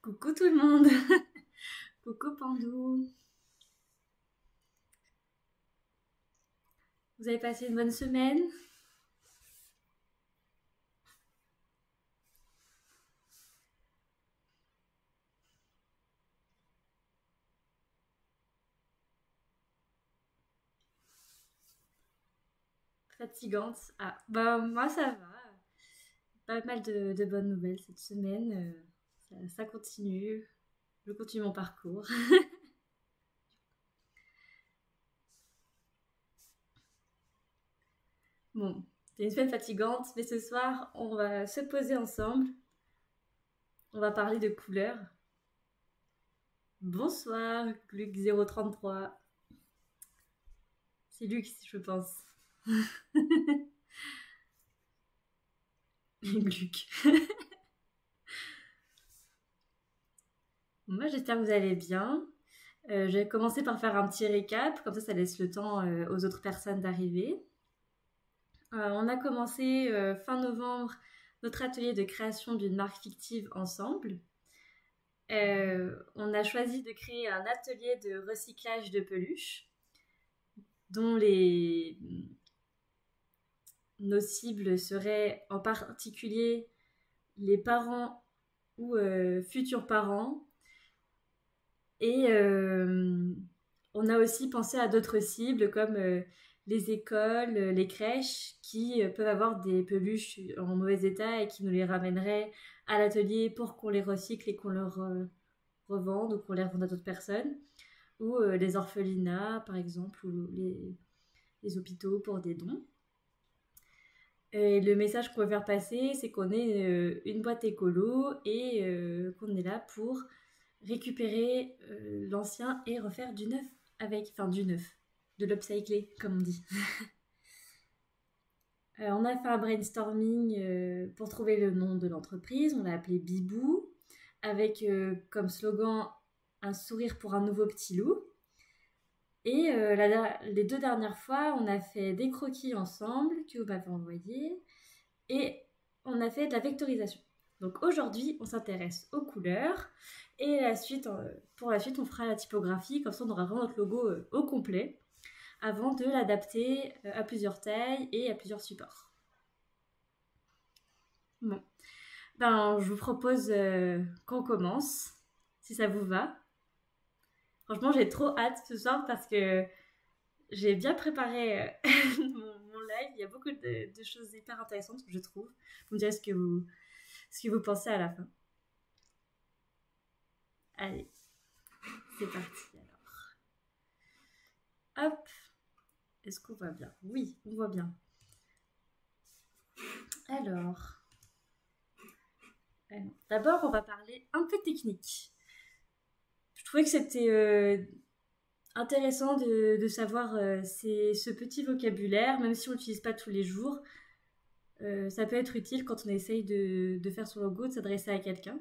Coucou tout le monde. Coucou Pandou. Vous avez passé une bonne semaine? Fatigante? Ah, bah moi ça va. Pas mal de bonnes nouvelles cette semaine. Ça continue. Je continue mon parcours. Bon, c'est une semaine fatigante, mais ce soir on va se poser ensemble. On va parler de couleurs. Bonsoir, Luc 033. C'est Luc, je pense. Luc. Moi j'espère que vous allez bien. Je vais commencer par faire un petit récap, comme ça laisse le temps aux autres personnes d'arriver. On a commencé fin novembre notre atelier de création d'une marque fictive ensemble. On a choisi de créer un atelier de recyclage de peluches dont nos cibles seraient en particulier les parents ou futurs parents. Et on a aussi pensé à d'autres cibles comme les écoles, les crèches qui peuvent avoir des peluches en mauvais état et qui nous les ramèneraient à l'atelier pour qu'on les recycle et qu'on leur revende ou qu'on les revende à d'autres personnes. Ou les orphelinats par exemple, ou les hôpitaux pour des dons. Et le message qu'on veut faire passer, c'est qu'on est une boîte écolo et qu'on est là pour récupérer l'ancien et refaire du neuf avec, enfin du neuf, de l'upcycler comme on dit. On a fait un brainstorming pour trouver le nom de l'entreprise, on l'a appelé Bibou, avec comme slogan un sourire pour un nouveau petit loup. Et les 2 dernières fois, on a fait des croquis ensemble que vous m'avez envoyés et on a fait de la vectorisation. Donc aujourd'hui, on s'intéresse aux couleurs et pour la suite, on fera la typographie, comme ça on aura vraiment notre logo au complet avant de l'adapter à plusieurs tailles et à plusieurs supports. Bon, ben je vous propose qu'on commence, si ça vous va. Franchement, j'ai trop hâte ce soir parce que j'ai bien préparé mon live. Il y a beaucoup de choses hyper intéressantes, je trouve. Vous me direz ce que vous pensez à la fin. Allez, c'est parti alors. Hop. Est-ce qu'on voit bien? Oui, on voit bien. Alors, d'abord, on va parler un peu technique. Je trouvais que c'était intéressant de savoir ce petit vocabulaire, même si on l'utilise pas tous les jours. Ça peut être utile quand on essaye de faire son logo, de s'adresser à quelqu'un.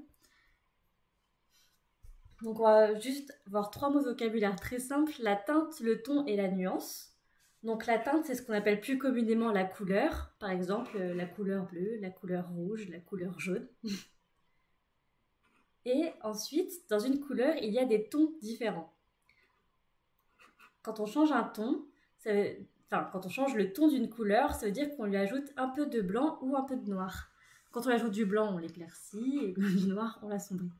Donc on va juste voir 3 mots de vocabulaire très simples: la teinte, le ton et la nuance. Donc la teinte, c'est ce qu'on appelle plus communément la couleur. Par exemple, la couleur bleue, la couleur rouge, la couleur jaune. Et ensuite, dans une couleur, il y a des tons différents. Quand on change un ton, quand on change le ton d'une couleur, ça veut dire qu'on lui ajoute un peu de blanc ou un peu de noir. Quand on ajoute du blanc, on l'éclaircit, et du noir, on l'assombrit.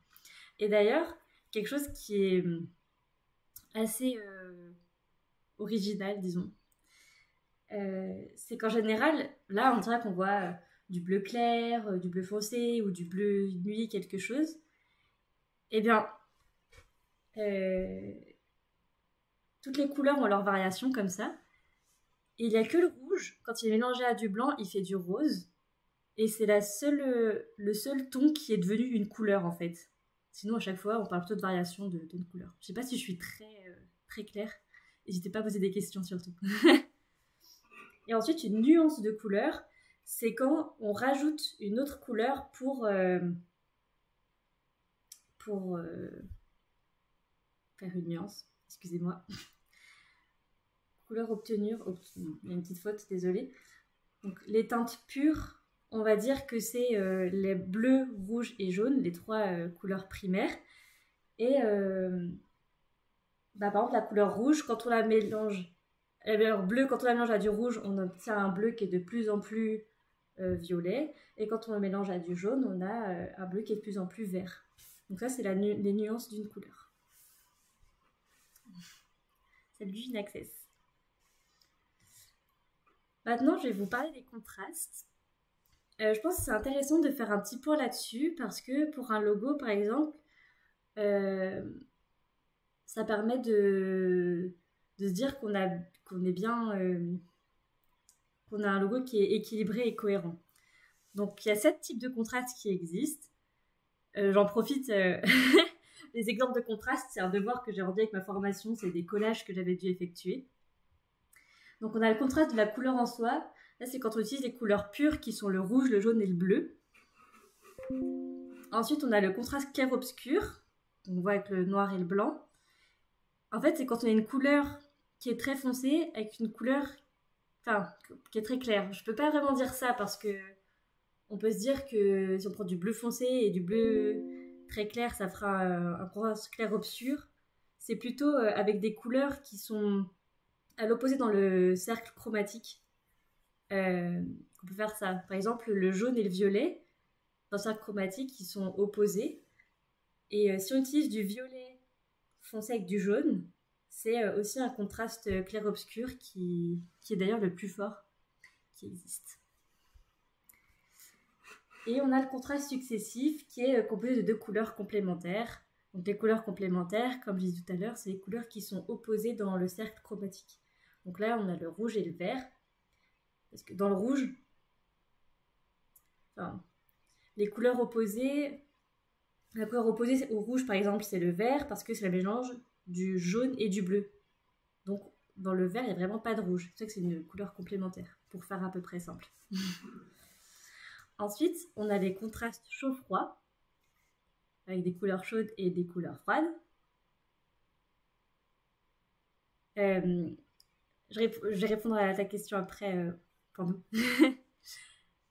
Et d'ailleurs, quelque chose qui est assez original, disons, c'est qu'en général, là, on dirait qu'on voit du bleu clair, du bleu foncé ou du bleu nuit, quelque chose. Eh bien, toutes les couleurs ont leur variation comme ça. Et il n'y a que le rouge, quand il est mélangé à du blanc, il fait du rose. Et c'est le seul ton qui est devenu une couleur, en fait. Sinon, à chaque fois, on parle plutôt de variation de couleurs. Je ne sais pas si je suis très claire. N'hésitez pas à poser des questions, surtout. Et ensuite, une nuance de couleur, c'est quand on rajoute une autre couleur pour faire une nuance. Excusez-moi. Couleur obtenue. Il y a une petite faute, désolée. Donc, les teintes pures on va dire que c'est les bleus, rouges et jaunes, les trois couleurs primaires. Et par exemple, la couleur rouge, quand on la mélange, la couleur bleue, quand on la mélange à du rouge, on obtient un bleu qui est de plus en plus violet. Et quand on le mélange à du jaune, on a un bleu qui est de plus en plus vert. Donc ça, c'est les nuances d'une couleur. Salut Ginaccess. Maintenant, je vais vous parler des contrastes. Je pense que c'est intéressant de faire un petit point là-dessus parce que pour un logo, par exemple, ça permet de se dire qu'on est bien, qu'on a un logo qui est équilibré et cohérent. Donc il y a 7 types de contrastes qui existent. J'en profite, les exemples de contrastes, c'est un devoir que j'ai rendu avec ma formation, c'est des collages que j'avais dû effectuer. Donc on a le contraste de la couleur en soi. Là, c'est quand on utilise les couleurs pures qui sont le rouge, le jaune et le bleu. Ensuite, on a le contraste clair-obscur. On voit avec le noir et le blanc. En fait, c'est quand on a une couleur qui est très foncée avec une couleur qui est très claire. Je peux pas vraiment dire ça parce que on peut se dire que si on prend du bleu foncé et du bleu très clair, ça fera un contraste clair-obscur. C'est plutôt avec des couleurs qui sont à l'opposé dans le cercle chromatique. On peut faire ça. Par exemple, le jaune et le violet, dans le cercle chromatique, ils sont opposés. Et si on utilise du violet foncé avec du jaune, c'est aussi un contraste clair-obscur qui est d'ailleurs le plus fort qui existe. Et on a le contraste successif qui est composé de 2 couleurs complémentaires. Donc les couleurs complémentaires, comme je disais tout à l'heure, c'est les couleurs qui sont opposées dans le cercle chromatique. Donc là, on a le rouge et le vert. Parce que dans le rouge, les couleurs opposées, la couleur opposée au rouge, par exemple, c'est le vert, parce que c'est le mélange du jaune et du bleu. Donc, dans le vert, il n'y a vraiment pas de rouge. C'est pour ça que c'est une couleur complémentaire, pour faire à peu près simple. Ensuite, on a les contrastes chaud-froid, avec des couleurs chaudes et des couleurs froides. Je vais répondre à ta question après. Pardon.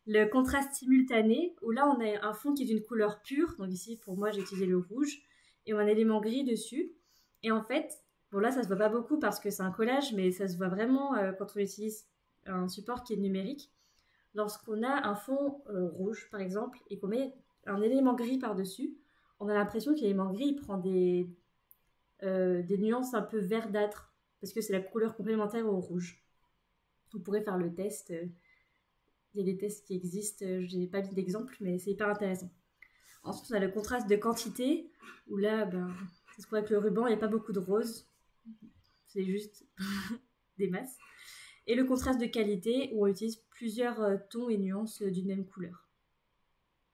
Le contraste simultané, où là on a un fond qui est d'une couleur pure, donc ici pour moi j'ai utilisé le rouge, et on a un élément gris dessus. Et en fait, bon là ça se voit pas beaucoup parce que c'est un collage, mais ça se voit vraiment quand on utilise un support qui est numérique. Lorsqu'on a un fond rouge par exemple, et qu'on met un élément gris par-dessus, on a l'impression que l'élément gris il prend des nuances un peu verdâtres, parce que c'est la couleur complémentaire au rouge. Vous pourrez faire le test. Il y a des tests qui existent, je n'ai pas mis d'exemple, mais c'est hyper intéressant. Ensuite, on a le contraste de quantité, où là, c'est ce qu'on voit avec le ruban, il n'y a pas beaucoup de rose. C'est juste des masses. Et le contraste de qualité, où on utilise plusieurs tons et nuances d'une même couleur.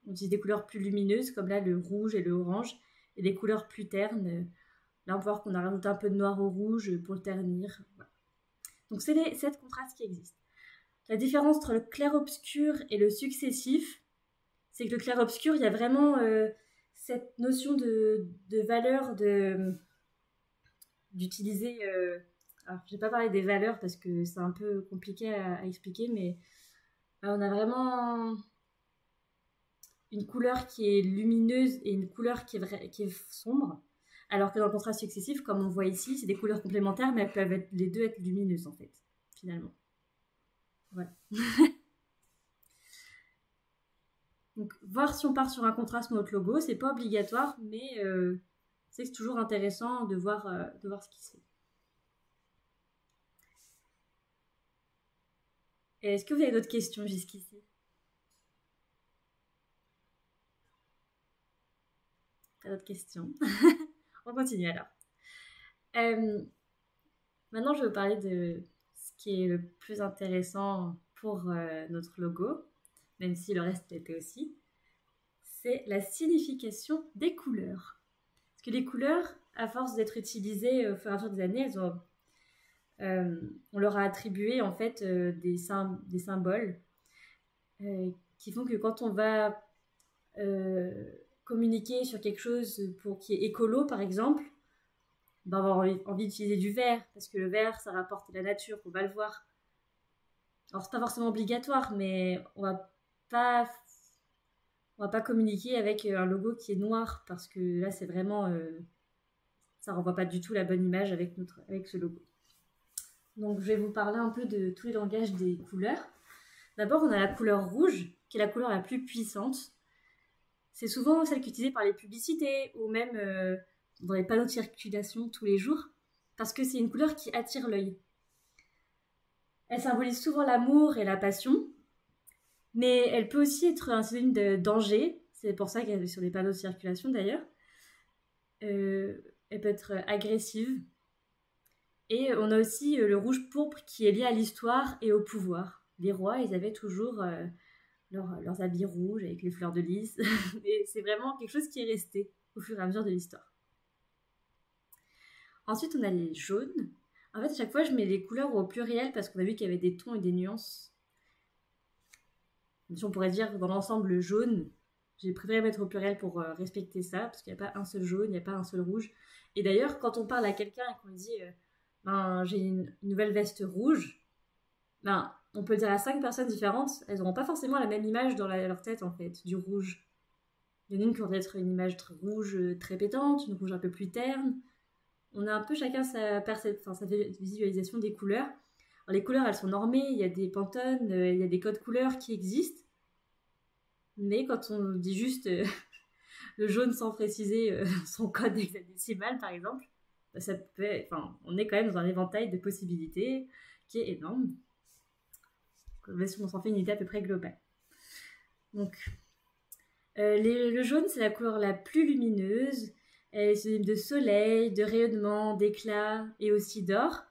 On utilise des couleurs plus lumineuses, comme là le rouge et le orange, et des couleurs plus ternes. Là, on peut voir qu'on a rajouté un peu de noir au rouge pour le ternir. Voilà. Donc, c'est les 7 contrastes qui existent. La différence entre le clair-obscur et le successif, c'est que le clair-obscur, il y a vraiment cette notion de valeur d'utiliser... alors, je ne vais pas parler des valeurs parce que c'est un peu compliqué à expliquer, mais on a vraiment une couleur qui est lumineuse et une couleur qui est sombre. Alors que dans le contraste successif, comme on voit ici, c'est des couleurs complémentaires, mais elles peuvent les deux être lumineuses en fait, finalement. Voilà. Donc, voir si on part sur un contraste ou notre logo, c'est pas obligatoire, mais c'est toujours intéressant de voir ce qui se fait. Est-ce que vous avez d'autres questions jusqu'ici? Pas d'autres questions? On continue alors. Maintenant, je vais vous parler de ce qui est le plus intéressant pour notre logo, même si le reste l'était aussi. C'est la signification des couleurs. Parce que les couleurs, à force d'être utilisées au fur et à mesure des années, on leur a attribué en fait des symboles qui font que quand on va communiquer sur quelque chose qui est écolo par exemple, on va avoir envie d'utiliser du vert parce que le vert ça rapporte la nature, on va le voir. Alors c'est pas forcément obligatoire, mais on va pas, on va pas communiquer avec un logo qui est noir parce que là, c'est vraiment, ça renvoie pas du tout la bonne image avec ce logo. Donc, je vais vous parler un peu de tous les langages des couleurs. D'abord, on a la couleur rouge, qui est la couleur la plus puissante. C'est souvent celle qui est utilisée par les publicités ou même dans les panneaux de circulation tous les jours, parce que c'est une couleur qui attire l'œil. Elle symbolise souvent l'amour et la passion, mais elle peut aussi être un synonyme de danger. C'est pour ça qu'elle est sur les panneaux de circulation d'ailleurs. Elle peut être agressive. Et on a aussi le rouge pourpre qui est lié à l'histoire et au pouvoir. Les rois, ils avaient toujours leurs habits rouges avec les fleurs de lys. Et c'est vraiment quelque chose qui est resté au fur et à mesure de l'histoire. Ensuite, on a les jaunes. En fait, à chaque fois, je mets les couleurs au pluriel parce qu'on a vu qu'il y avait des tons et des nuances. On pourrait dire dans l'ensemble jaune. J'ai préféré mettre au pluriel pour respecter ça, parce qu'il n'y a pas un seul jaune, il n'y a pas un seul rouge. Et d'ailleurs, quand on parle à quelqu'un et qu'on dit j'ai une nouvelle veste rouge, on peut le dire à 5 personnes différentes, elles n'auront pas forcément la même image dans leur tête, en fait, du rouge. Il y en a une qui va être une image rouge très pétante, une rouge un peu plus terne. On a un peu chacun sa visualisation des couleurs. Alors, les couleurs, elles sont normées, il y a des Pantone, il y a des codes couleurs qui existent. Mais quand on dit juste le jaune sans préciser son code hexadécimal, par exemple, on est quand même dans un éventail de possibilités qui est énorme. On s'en fait une idée à peu près globale. Donc, le jaune, c'est la couleur la plus lumineuse. Elle est synonyme de soleil, de rayonnement, d'éclat et aussi d'or.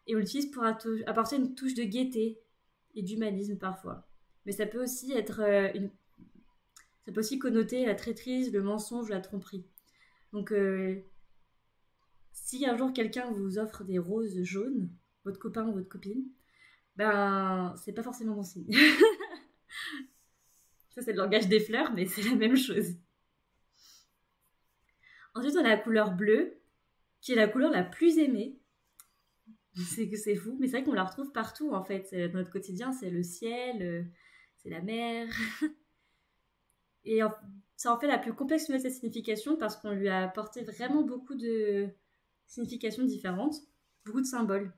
Et on l'utilise pour apporter une touche de gaieté et d'humanisme parfois. Mais ça peut aussi être ça peut aussi connoter la traîtrise, le mensonge, la tromperie. Donc, si un jour quelqu'un vous offre des roses jaunes, votre copain ou votre copine, c'est pas forcément bon signe. Ça, c'est le langage des fleurs, mais c'est la même chose. Ensuite, on a la couleur bleue, qui est la couleur la plus aimée. C'est fou, mais c'est vrai qu'on la retrouve partout, en fait. Dans notre quotidien, c'est le ciel, c'est la mer. Et ça en fait la plus complexe de sa signification parce qu'on lui a apporté vraiment beaucoup de significations différentes, beaucoup de symboles.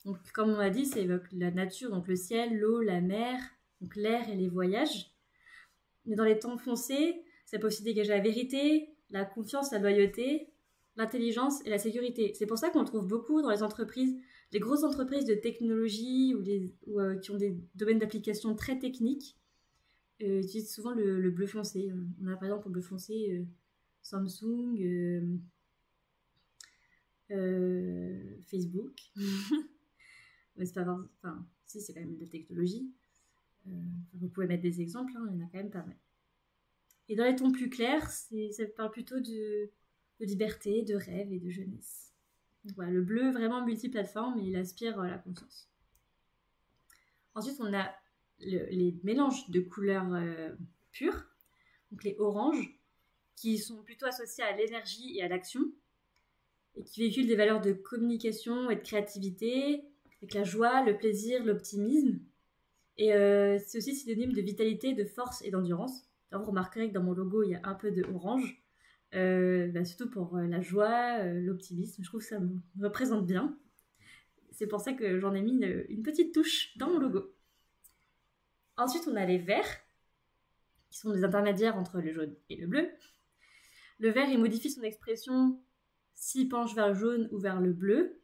Donc, comme on l'a dit, ça évoque la nature, donc le ciel, l'eau, la mer, donc l'air et les voyages. Mais dans les tons foncés, ça peut aussi dégager la vérité, la confiance, la loyauté, l'intelligence et la sécurité. C'est pour ça qu'on le trouve beaucoup dans les entreprises, les grosses entreprises de technologie ou qui ont des domaines d'application très techniques. Utilisent souvent le bleu foncé. On a par exemple le bleu foncé Samsung, Facebook. Mais c'est pas vraiment... Enfin, si, c'est quand même de la technologie. Vous pouvez mettre des exemples, il y en a quand même pas mal. Et dans les tons plus clairs, ça parle plutôt de liberté, de rêve et de jeunesse. Donc voilà, le bleu vraiment multiplateforme et il aspire la confiance. Ensuite, on a les mélanges de couleurs pures, donc les oranges, qui sont plutôt associés à l'énergie et à l'action, et qui véhiculent des valeurs de communication et de créativité, avec la joie, le plaisir, l'optimisme. Et c'est aussi synonyme de vitalité, de force et d'endurance. Alors, vous remarquerez que dans mon logo, il y a un peu de orange, surtout pour la joie, l'optimisme. Je trouve que ça me représente bien. C'est pour ça que j'en ai mis une petite touche dans mon logo. Ensuite, on a les verts, qui sont des intermédiaires entre le jaune et le bleu. Le vert, il modifie son expression s'il penche vers le jaune ou vers le bleu,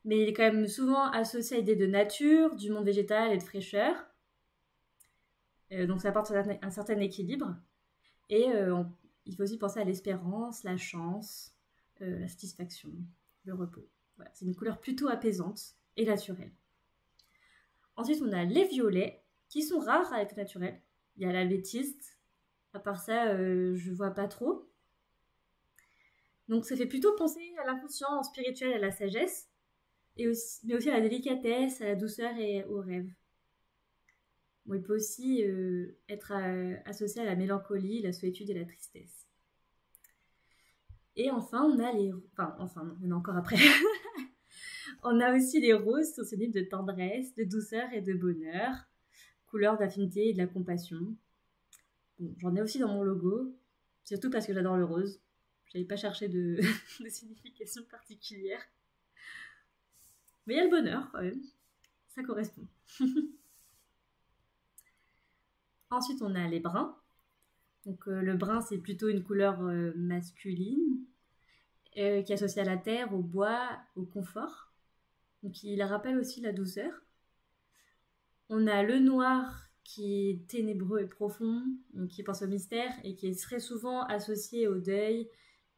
mais il est quand même souvent associé à l'idée de nature, du monde végétal et de fraîcheur. Donc ça apporte un certain équilibre. Et il faut aussi penser à l'espérance, la chance, la satisfaction, le repos. Voilà, c'est une couleur plutôt apaisante et naturelle. Ensuite, on a les violets, qui sont rares avec le naturel. Il y a l'améthyste. À part ça, je vois pas trop. Donc ça fait plutôt penser à l'inconscient spirituel, à la sagesse, mais aussi à la délicatesse, à la douceur et au rêve. Bon, il peut aussi être associé à la mélancolie, la solitude et la tristesse. Et enfin, on a les... Enfin, non, il y en a encore après. On a aussi les roses, sont synonymes de tendresse, de douceur et de bonheur, couleur d'affinité et de la compassion. Bon, j'en ai aussi dans mon logo, surtout parce que j'adore le rose. J'avais pas cherché de, de signification particulière. Mais il y a le bonheur quand même, ça correspond. Ensuite, on a les bruns. Donc le brun, c'est plutôt une couleur masculine qui est associée à la terre, au bois, au confort. Donc il rappelle aussi la douceur. On a le noir qui est ténébreux et profond, donc qui pense au mystère et qui est très souvent associé au deuil,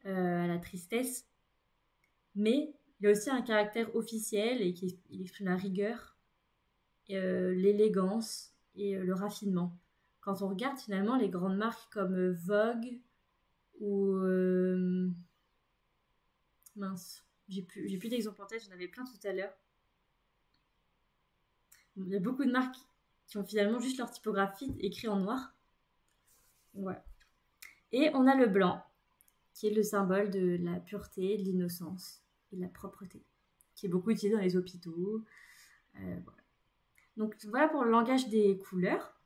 à la tristesse. Mais il a aussi un caractère officiel et il exprime la rigueur, l'élégance et le raffinement. Quand on regarde finalement les grandes marques comme Vogue ou... mince, j'ai plus d'exemples en tête, j'en avais plein tout à l'heure. Il y a beaucoup de marques qui ont finalement juste leur typographie écrit en noir. Ouais. Et on a le blanc, qui est le symbole de la pureté, de l'innocence et de la propreté, qui est beaucoup utilisé dans les hôpitaux. Voilà. Donc voilà pour le langage des couleurs.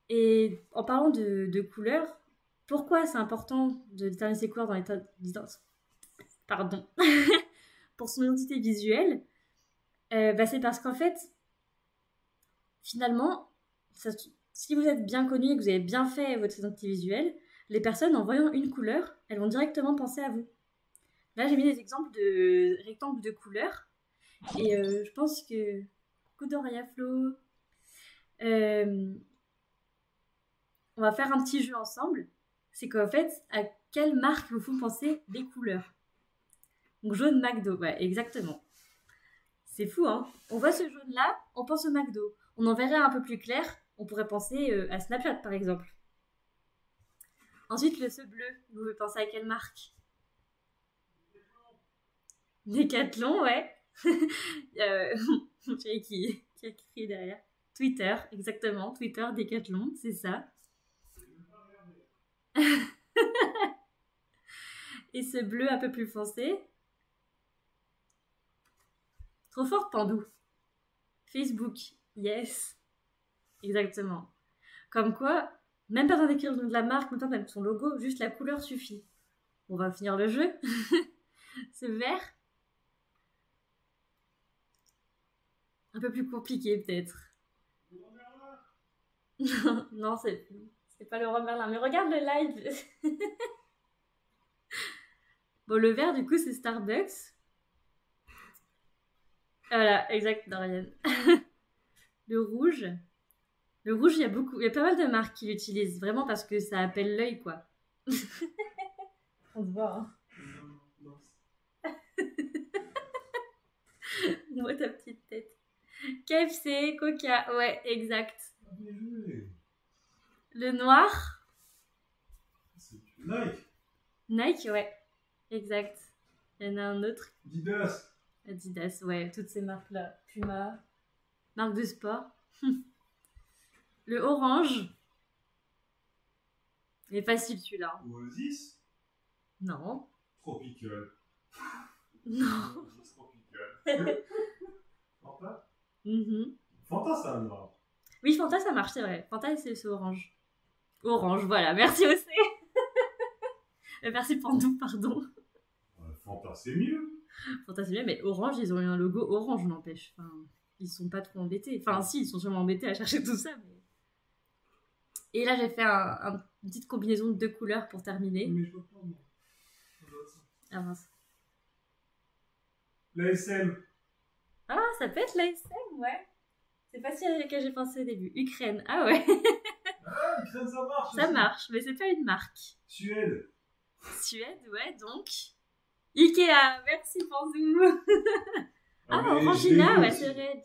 Et en parlant de couleurs, pourquoi c'est important de déterminer ses couleurs dans l'état pardon pour son identité visuelle, c'est parce qu'en fait, finalement, si vous êtes bien connu et que vous avez bien fait votre identité visuelle, les personnes, en voyant une couleur, elles vont directement penser à vous. Là, j'ai mis des exemples de rectangles de couleurs. Et je pense que... Coucou Doria Flo. On va faire un petit jeu ensemble. C'est qu'en fait, à quelle marque vous font penser les couleurs? Donc jaune McDo, ouais, exactement. C'est fou, hein? On voit ce jaune-là, on pense au McDo. On en verrait un peu plus clair, on pourrait penser à Snapchat, par exemple. Ensuite, ce bleu, vous pouvez penser à quelle marque? Decathlon, ouais. Mon chéri qui a crié derrière. Twitter, exactement. Twitter, Decathlon, c'est ça. Et ce bleu un peu plus foncé. Trop fort, Pandou. Facebook, yes. Exactement. Comme quoi, même pas besoin d'écrire le nom de la marque, même pas même son logo, juste la couleur suffit. On va finir le jeu. Ce vert. Un peu plus compliqué, peut-être. Non, c'est pas le roi Merlin. Mais regarde le live. Bon, le vert, du coup, c'est Starbucks. Voilà, exact, Dorian. Le rouge. Le rouge, il y a pas mal de marques qui l'utilisent, vraiment parce que ça appelle l'œil, quoi. On se voit, hein. Moi, ta petite tête. KFC, Coca, ouais, exact. Le noir. Nike. Nike, ouais, exact. Il y en a un autre. Adidas, ouais, toutes ces marques-là. Puma, marque de sport. Le orange. Il est facile celui-là. Oasis. Non. Tropical. Non. Oasis Tropical. Fanta. Fanta, ça marche. Oui, Fanta, ça marche, c'est vrai. Fanta, c'est orange. Orange, voilà. Merci aussi. Merci Pandou, pardon. Fanta, c'est mieux. Fanta, c'est mieux, mais Orange, ils ont eu un logo orange, n'empêche. Enfin, ils sont pas trop embêtés. Enfin, si, ils sont sûrement embêtés à chercher tout ça. Mais... Et là, j'ai fait une petite combinaison de 2 couleurs pour terminer. Mais je vois pas, moi. Ah mince. L'ASM. Ah, ça peut être l'ASM, ouais. C'est pas si à laquelle j'ai pensé au début. Ukraine, ah ouais. Ah, Ukraine, ça marche. Ça marche, mais c'est pas une marque. Suède, ouais, donc. Ikea, merci Pandou. Orangina, ouais, c'est vrai.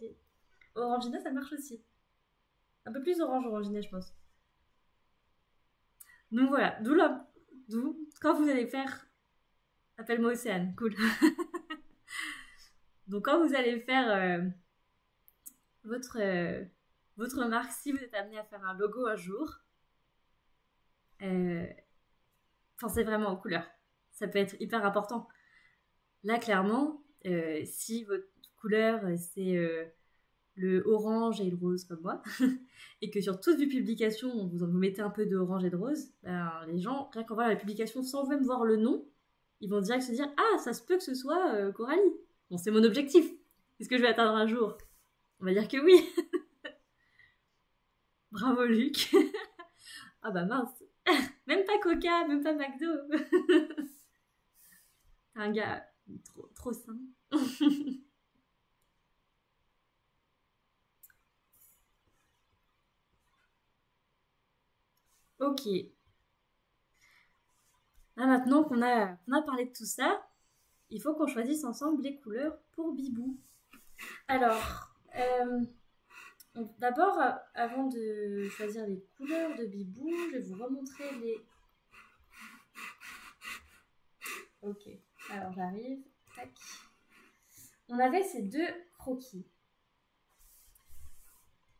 Orangina, ça marche aussi. Un peu plus orange, Orangina, je pense. Donc voilà, d'où, quand vous allez faire... Appelle-moi Océane, cool. Donc quand vous allez faire votre marque, si vous êtes amené à faire un logo un jour, pensez vraiment aux couleurs. Ça peut être hyper important. Là, clairement, si votre couleur, c'est le orange et le rose comme moi, et que sur toutes vos publications, vous mettez un peu d'orange et de rose, ben, les gens, rien qu'en voyant la publication sans même voir le nom, ils vont direct se dire « Ah, ça se peut que ce soit Coralie !» Bon, c'est mon objectif. Est-ce que je vais atteindre un jour? On va dire que oui. Bravo, Luc. Ah bah mince. Même pas Coca, même pas McDo. Un gars trop sain. Ok. Là, maintenant qu'on a parlé de tout ça, il faut qu'on choisisse ensemble les couleurs pour Bibou. Alors, d'abord, avant de choisir les couleurs de Bibou, je vais vous remontrer les... Ok, alors j'arrive. Tac. On avait ces deux croquis.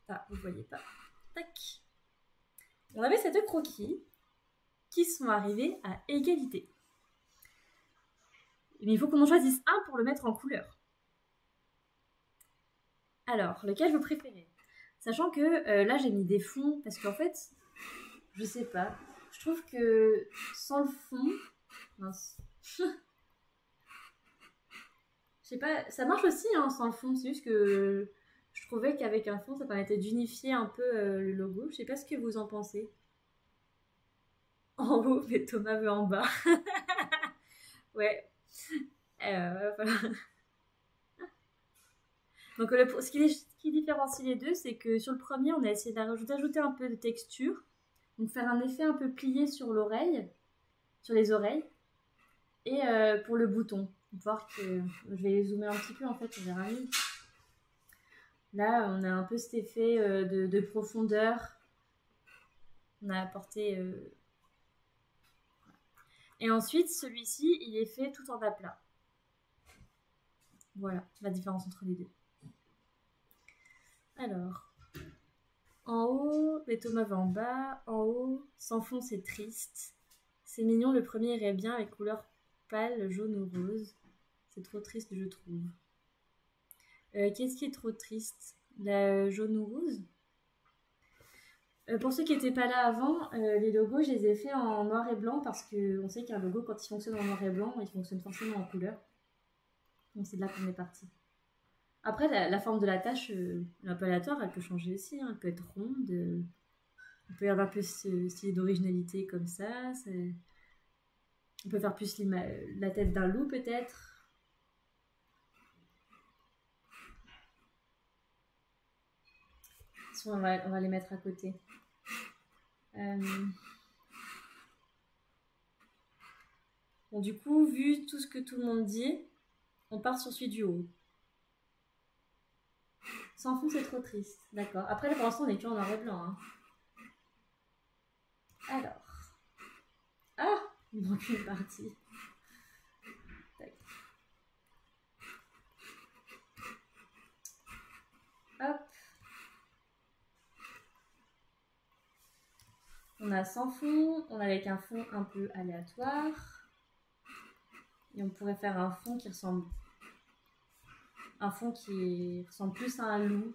Ah, vous voyez pas. Tac. On avait ces deux croquis qui sont arrivés à égalité. Mais il faut qu'on en choisisse un pour le mettre en couleur. Alors, lequel vous préférez? Sachant que là, j'ai mis des fonds parce qu'en fait, je sais pas. Je trouve que sans le fond... Mince. Je sais pas, ça marche aussi hein, sans le fond. C'est juste que je trouvais qu'avec un fond, ça permettait d'unifier un peu le logo. Je sais pas ce que vous en pensez. En haut, mais Thomas veut en bas. Ouais. Voilà. Donc ce qui différencie les deux, c'est que sur le premier, on a essayé d'ajouter un peu de texture. Donc faire un effet un peu plié sur l'oreille, sur les oreilles. Et pour le bouton. Voir que je vais zoomer un petit peu en fait, on verra mieux. Là, on a un peu cet effet de profondeur. On a apporté... Et ensuite, celui-ci, il est fait tout en aplat. Voilà, la différence entre les deux. Alors, en haut, les tomates vont en bas. En haut, sans fond, c'est triste. C'est mignon, le premier irait bien avec couleur pâle, jaune ou rose. C'est trop triste, je trouve. Qu'est-ce qui est trop triste? La jaune ou rose? Pour ceux qui n'étaient pas là avant, les logos, je les ai faits en noir et blanc parce qu'on sait qu'un logo, quand il fonctionne en noir et blanc, il fonctionne forcément en couleur. Donc c'est de là qu'on est parti. Après, la forme de la tâche, un peu aléatoire, elle peut changer aussi. Hein. Elle peut être ronde. On peut y avoir un peu ce style d'originalité comme ça. On peut faire plus la tête d'un loup peut-être. On va les mettre à côté. Bon, du coup, vu tout ce que tout le monde dit, on part sur celui du haut. Sans fond, c'est trop triste. D'accord. Après, pour l'instant, on est que en noir et blanc. Hein. Alors. Ah, il manque une partie. Tac. Hop. On a sans fond, on a avec un fond un peu aléatoire. Et on pourrait faire un fond qui ressemble... Un fond qui ressemble plus à un loup.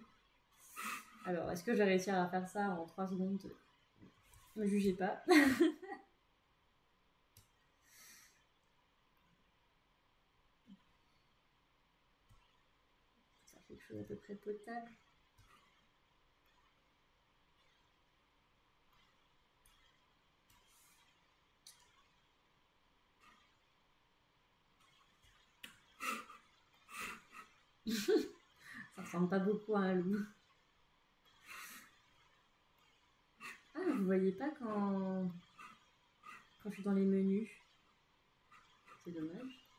Alors, est-ce que je vais réussir à faire ça en 3 secondes? Ne me jugez pas. Ça fait quelque chose à peu près potable. Ça ressemble pas beaucoup à un loup. Ah, vous voyez pas quand je suis dans les menus. C'est dommage.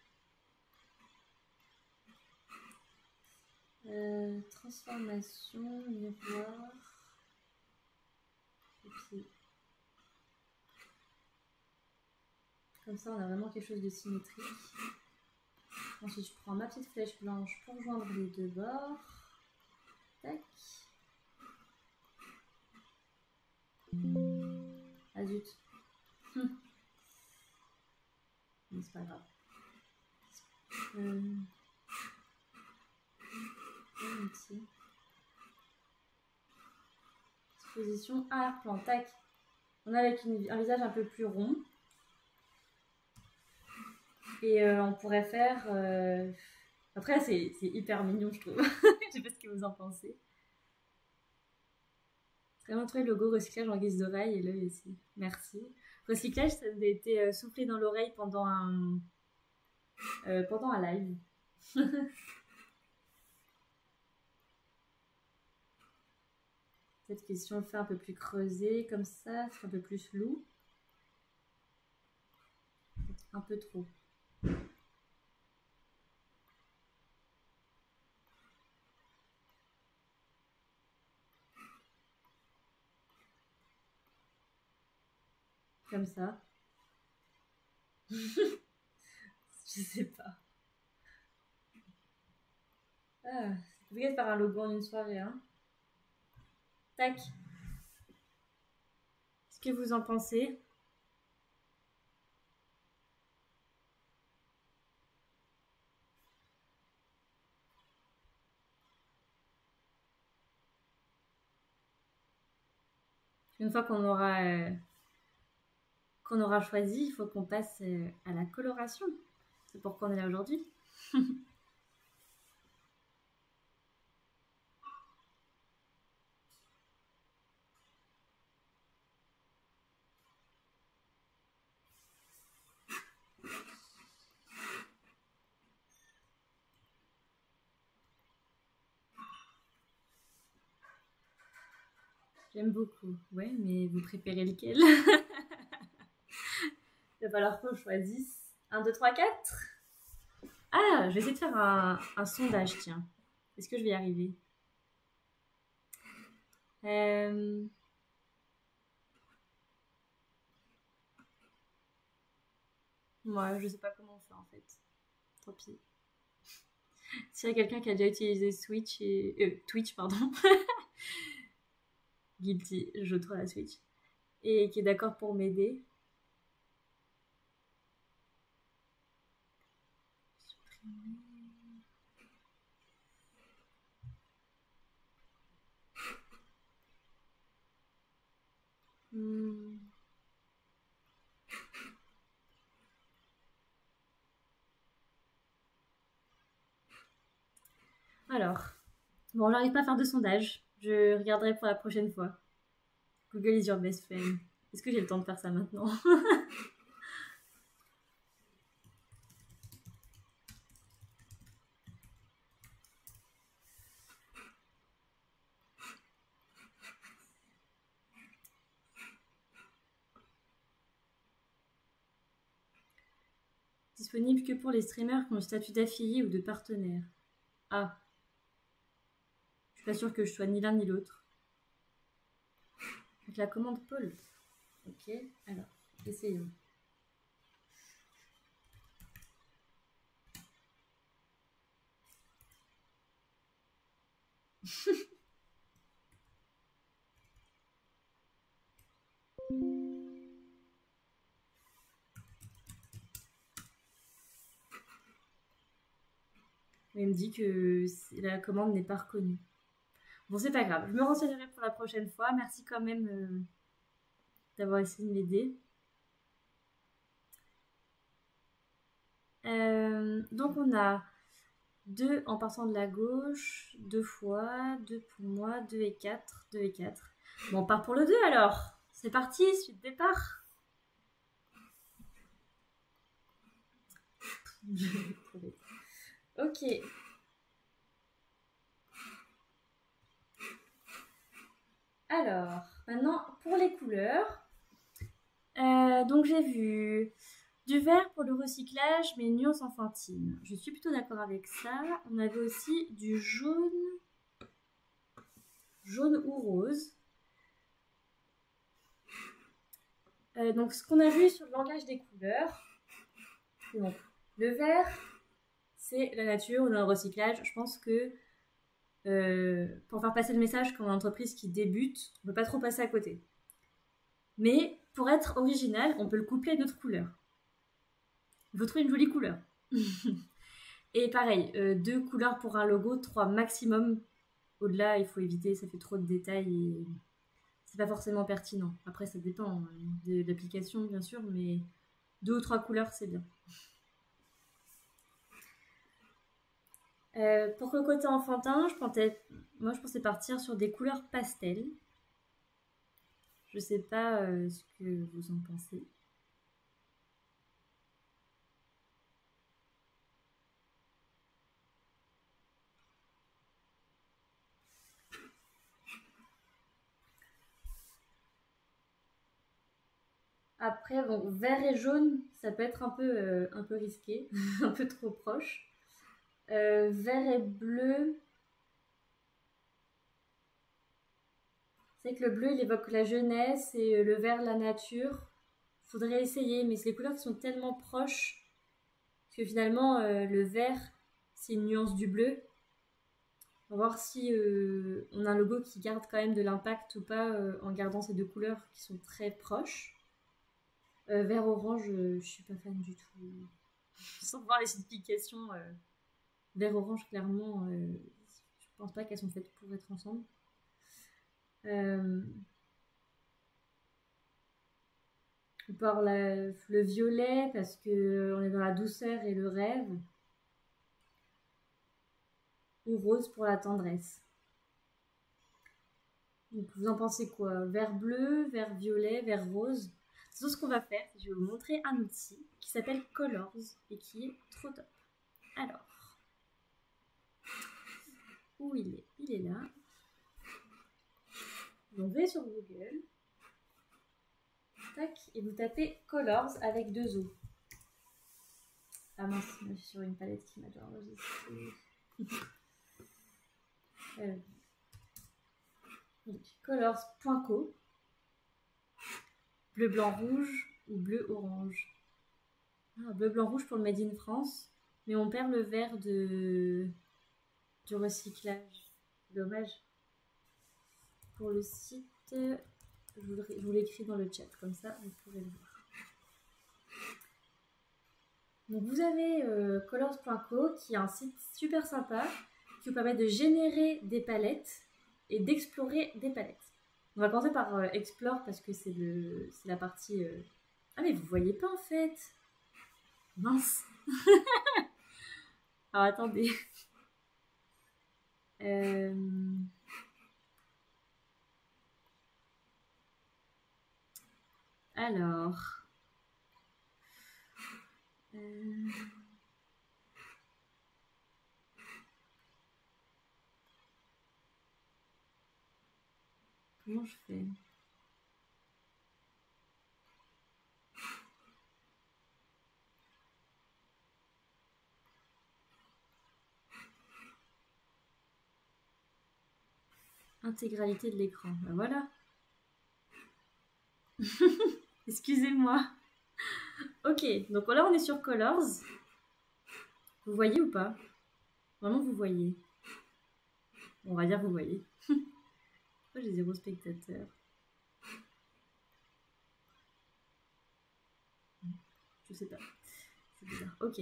Transformation, miroir. Okay. Comme ça, on a vraiment quelque chose de symétrique. Ensuite, je prends ma petite flèche blanche pour joindre les deux bords. Tac. Ah zut. Mais c'est pas grave. Ici. Position arrière-plan. Tac. On a avec un visage un peu plus rond. Et on pourrait faire... Après, c'est hyper mignon, je trouve. Je sais pas ce que vous en pensez. Vraiment trouvé le logo recyclage en guise d'oreille et l'œil aussi. Merci. Recyclage, ça a été soufflé dans l'oreille pendant un live. Peut-être que si on le fait un peu plus creusé, comme ça, c'est un peu plus flou. Un peu trop. Comme ça. Je sais pas. Ah, c'est compliqué de faire un logo en une soirée, hein. Tac. Qu'est-ce que vous en pensez? Une fois qu'on aura choisi, il faut qu'on passe à la coloration. C'est pourquoi on est là aujourd'hui. J'aime beaucoup. Ouais, mais vous préférez lequel? Il va falloir qu'on choisisse. 1, 2, 3, 4. Ah, je vais essayer de faire un sondage, tiens. Est-ce que je vais y arriver? Moi, je sais pas comment on fait en fait. Tant pis. S'il y a quelqu'un qui a déjà utilisé Twitch, pardon. Guilty, je trouve la Switch. Et qui est d'accord pour m'aider. Alors, bon, j'arrive pas à faire de sondage. Je regarderai pour la prochaine fois. Google is your best friend. Est-ce que j'ai le temps de faire ça maintenant? Disponible que pour les streamers qui ont le statut d'affilié ou de partenaire. Ah. Je suis pas sûre que je sois ni l'un ni l'autre. Avec la commande Paul. Ok, alors, essayons. Il me dit que la commande n'est pas reconnue. Bon, c'est pas grave. Je me renseignerai pour la prochaine fois. Merci quand même d'avoir essayé de m'aider. Donc, on a 2 en partant de la gauche, 2 fois, 2 pour moi, 2 et 4, 2 et 4. Bon, on part pour le 2 alors. C'est parti, suite départ. Ok. Alors, maintenant, pour les couleurs. Donc, j'ai vu du vert pour le recyclage, mais une nuance enfantine. Je suis plutôt d'accord avec ça. On avait aussi du jaune ou rose. Donc, ce qu'on a vu sur le langage des couleurs. Donc, le vert, c'est la nature, on a le recyclage. Je pense que pour faire passer le message comme une entreprise qui débute, on ne peut pas trop passer à côté. Mais pour être original, on peut le coupler à d'autres couleurs. Il faut trouver une jolie couleur. Et pareil, 2 couleurs pour un logo, 3 maximum. Au-delà, il faut éviter, ça fait trop de détails et c'est pas forcément pertinent. Après, ça dépend de l'application, bien sûr, mais 2 ou 3 couleurs, c'est bien. Pour le côté enfantin, je pensais partir sur des couleurs pastel. Je sais pas ce que vous en pensez. Après, bon, vert et jaune, ça peut être un peu risqué, un peu trop proche. Vert et bleu, c'est que le bleu, il évoque la jeunesse et le vert, la nature. Faudrait essayer, mais c'est les couleurs qui sont tellement proches que finalement, le vert, c'est une nuance du bleu. On va voir si on a un logo qui garde quand même de l'impact ou pas en gardant ces 2 couleurs qui sont très proches. Vert orange, je suis pas fan du tout. Sans voir les significations, vert orange, clairement, je pense pas qu'elles sont faites pour être ensemble. On part le violet parce que on est dans la douceur et le rêve. Ou rose pour la tendresse. Donc vous en pensez quoi? Vert bleu, vert violet, vert rose. C'est tout ce qu'on va faire. Je vais vous montrer un outil qui s'appelle Colors et qui est trop top. Alors, où il est? Il est là. Donc vous allez sur Google. Tac, et vous tapez Colors avec 2 O. Ah mince, je suis sur une palette qui m'a déjà enregistré. Donc, colors.co, bleu, blanc, rouge ou bleu, orange. Ah, bleu, blanc, rouge pour le Made in France, mais on perd le vert du recyclage. Dommage. Pour le site, je vous l'écris dans le chat, comme ça vous pourrez le voir. Donc vous avez colors.co qui est un site super sympa qui vous permet de générer des palettes et d'explorer des palettes. On va commencer par Explore parce que c'est la partie... Ah mais vous voyez pas en fait. Mince. Alors attendez. Alors... Comment je fais? Intégralité de l'écran. Ben voilà. Excusez-moi. Ok, donc là on est sur Colors. Vous voyez ou pas? Vraiment vous voyez. On va dire vous voyez. Pourquoi j'ai 0 spectateurs? Je sais pas. C'est bizarre. Ok.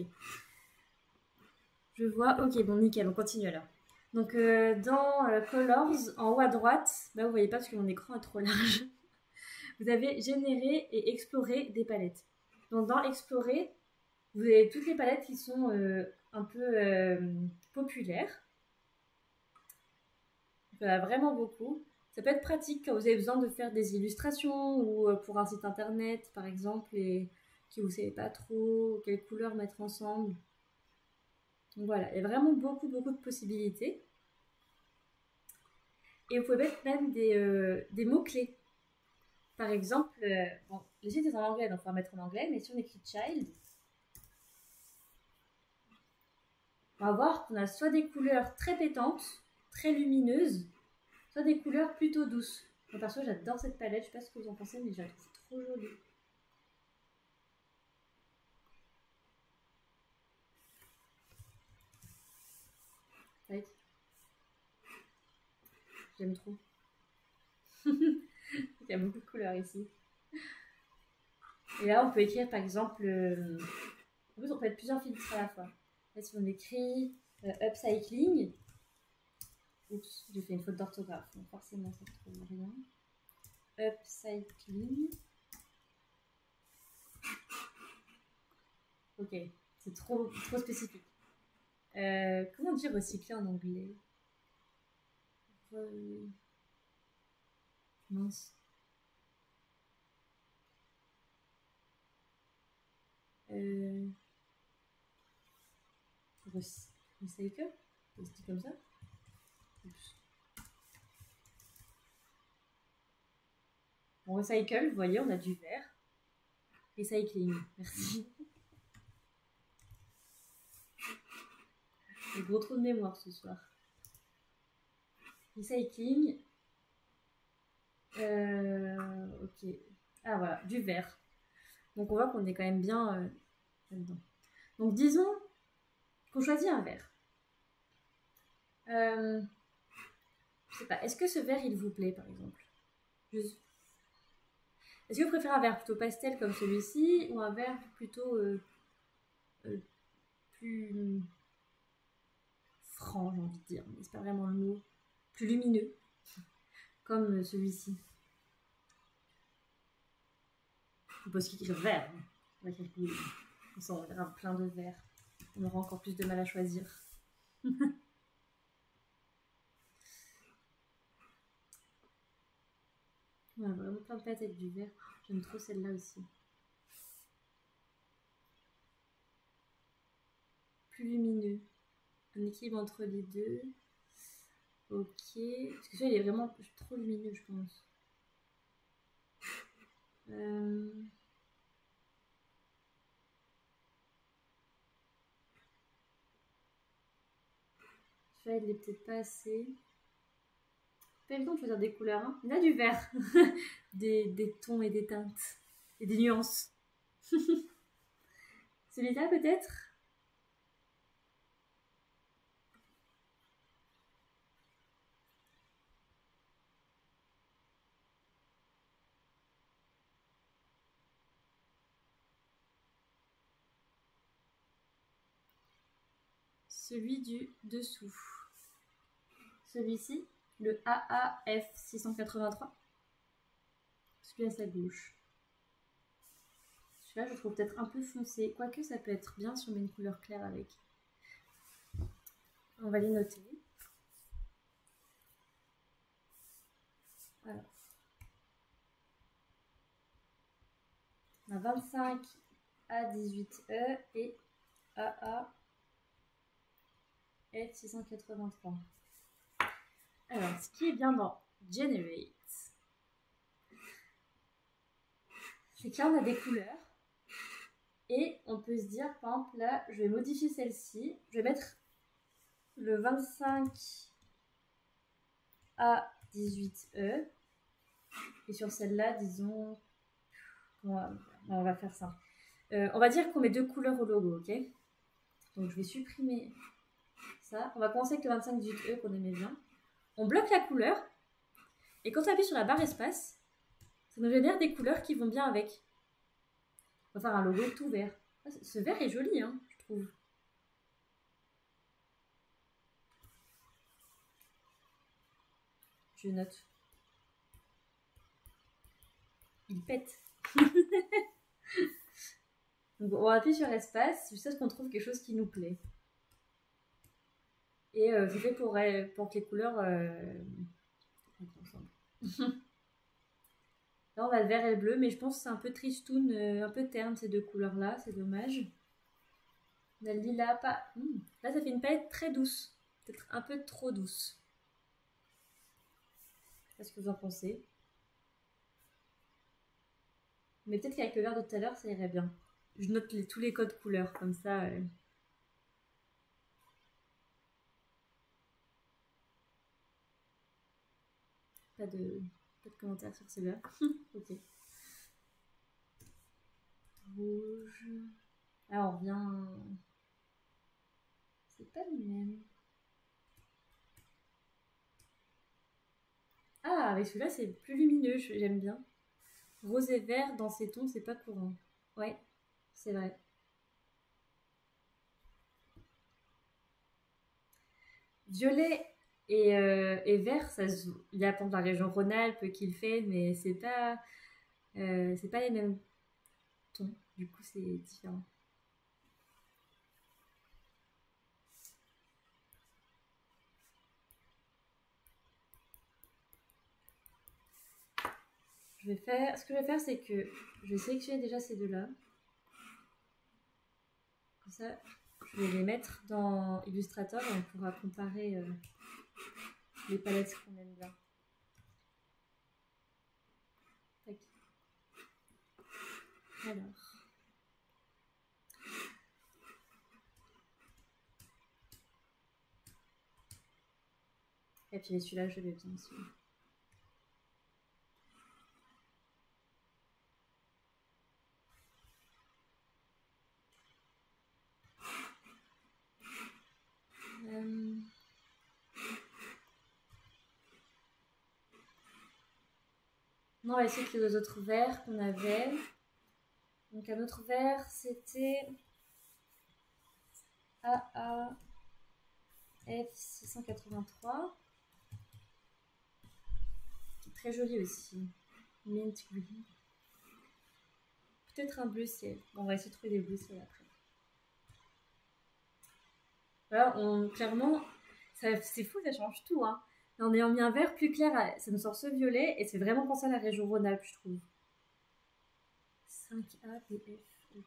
Je vois. Ok, bon, nickel. On continue alors. Donc, dans Colors, en haut à droite, là, vous voyez pas parce que mon écran est trop large. Vous avez générer et explorer des palettes. Donc, dans explorer, vous avez toutes les palettes qui sont un peu populaires. Il y en a vraiment beaucoup. Ça peut être pratique quand vous avez besoin de faire des illustrations ou pour un site internet, par exemple, et que vous ne savez pas trop quelles couleurs mettre ensemble. Donc voilà, il y a vraiment beaucoup de possibilités. Et vous pouvez mettre même des mots-clés. Par exemple, bon, le site est en anglais, donc on va mettre en anglais, mais si on écrit child, on va voir qu'on a soit des couleurs très pétantes, très lumineuses, soit des couleurs plutôt douces. Moi, perso, j'adore cette palette, je sais pas ce que vous en pensez, mais je la trouve trop jolie. Ouais. J'aime trop. Il y a beaucoup de couleurs ici. Et là, on peut écrire par exemple. En plus, on peut mettre plusieurs filtres à la fois. Là, si on écrit upcycling. Oups, j'ai fait une faute d'orthographe, donc forcément, ça ne trouve rien. Upcycling. Ok, c'est trop spécifique. Comment dire recycler en anglais? Mince. Recycle? Ça se dit comme ça? Oups. On recycle, vous voyez, on a du verre. Recycling, merci. J'ai gros trou de mémoire ce soir. Recycling. Ok. Ah voilà, du verre. Donc on voit qu'on est quand même bien là-dedans. Donc disons qu'on choisit un verre. Je sais pas, est-ce que ce verre il vous plaît par exemple? Est-ce que vous préférez un verre plutôt pastel comme celui-ci ou un verre plutôt plus franc, j'ai envie de dire, mais c'est pas vraiment le mot, plus lumineux comme celui-ci? On peut aussi écrire vert. On va calculer. On verra plein de verres. On aura encore plus de mal à choisir. On a vraiment plein de palettes avec du vert. J'aime trop celle-là aussi. Plus lumineux. Un équilibre entre les deux. Ok. Parce que celui-là, il est vraiment trop lumineux, je pense. Celui-là, il est peut-être pas assez. Pas le temps de choisir des couleurs. Hein. Il y a du vert. des tons et des teintes. Et des nuances. Celui-là, peut-être? Celui du dessous. Celui-ci, le AAF 683. Celui à sa gauche. Celui-là, je trouve peut-être un peu foncé. Quoique, ça peut être bien si on met une couleur claire avec. On va les noter. Alors. On a 25 A18E et AA F683. Alors, ce qui est bien dans Generate, c'est que là, on a des couleurs. Et on peut se dire, par exemple, là, je vais modifier celle-ci. Je vais mettre le 25A18E. Et sur celle-là, disons... on va faire ça. On va dire qu'on met 2 couleurs au logo, ok? Donc, je vais supprimer ça. On va commencer avec le 2518E qu'on aimait bien. On bloque la couleur. Et quand on appuie sur la barre espace, ça nous génère des couleurs qui vont bien avec. On va faire un logo tout vert. Ce vert est joli, hein, je trouve. Je note. Il pète. Donc on appuie sur espace jusqu'à ce qu'on trouve quelque chose qui nous plaît. Et je fais pour que les couleurs ensemble. Là on a le vert et le bleu, mais je pense que c'est un peu tristoun, un peu terne ces deux couleurs là, c'est dommage. On a le lilas, pas... Là ça fait une palette très douce, peut-être un peu trop douce. Je sais pas ce que vous en pensez. Mais peut-être qu'avec le vert de tout à l'heure ça irait bien. Je note tous les codes couleurs comme ça. Pas de commentaires sur celui-là. Ok. Rouge. Ah, on revient. C'est pas le même. Ah, avec celui-là, c'est plus lumineux, j'aime bien. Rose et vert dans ces tons, c'est pas courant. Ouais, c'est vrai. Violet Et vert, il y a par exemple la région Rhône-Alpes qui le fait, mais c'est pas les mêmes tons. Du coup, c'est différent. Ce que je vais faire, c'est que je vais sélectionner déjà ces deux-là. Comme ça, je vais les mettre dans Illustrator et on pourra comparer les palettes qu'on aime bien. Tac. Alors. Et puis celui-là, je l'ai bien aussi. Non, on va essayer avec les deux autres verres qu'on avait. Donc un autre verre, c'était AAF683. Très joli aussi. Mint green. Peut-être un bleu ciel. Bon, on va essayer de trouver des bleus ciel après. Voilà, clairement, c'est fou, ça change tout. Hein. En ayant mis un vert plus clair, ça nous sort ce violet et c'est vraiment pensé à la région Rhône-Alpes, je trouve. 5A, BF, E4.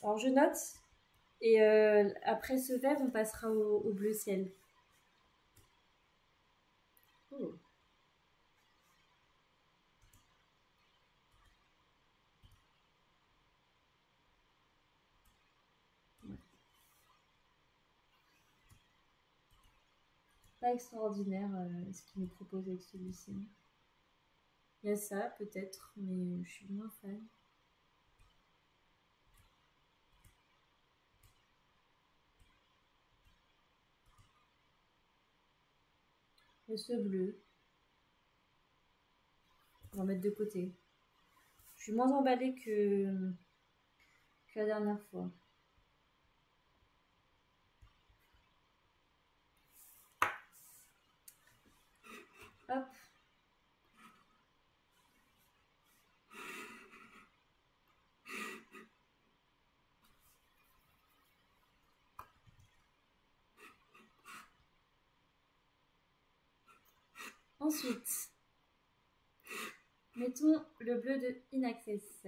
Alors je note et après ce vert, on passera au bleu ciel. Oh. Pas extraordinaire ce qu'il nous propose avec celui-ci. Il y a ça peut-être, mais je suis moins fan. Et ce bleu, on va mettre de côté. Je suis moins emballée que la dernière fois. Hop. Ensuite, mettons le bleu de Inaccess.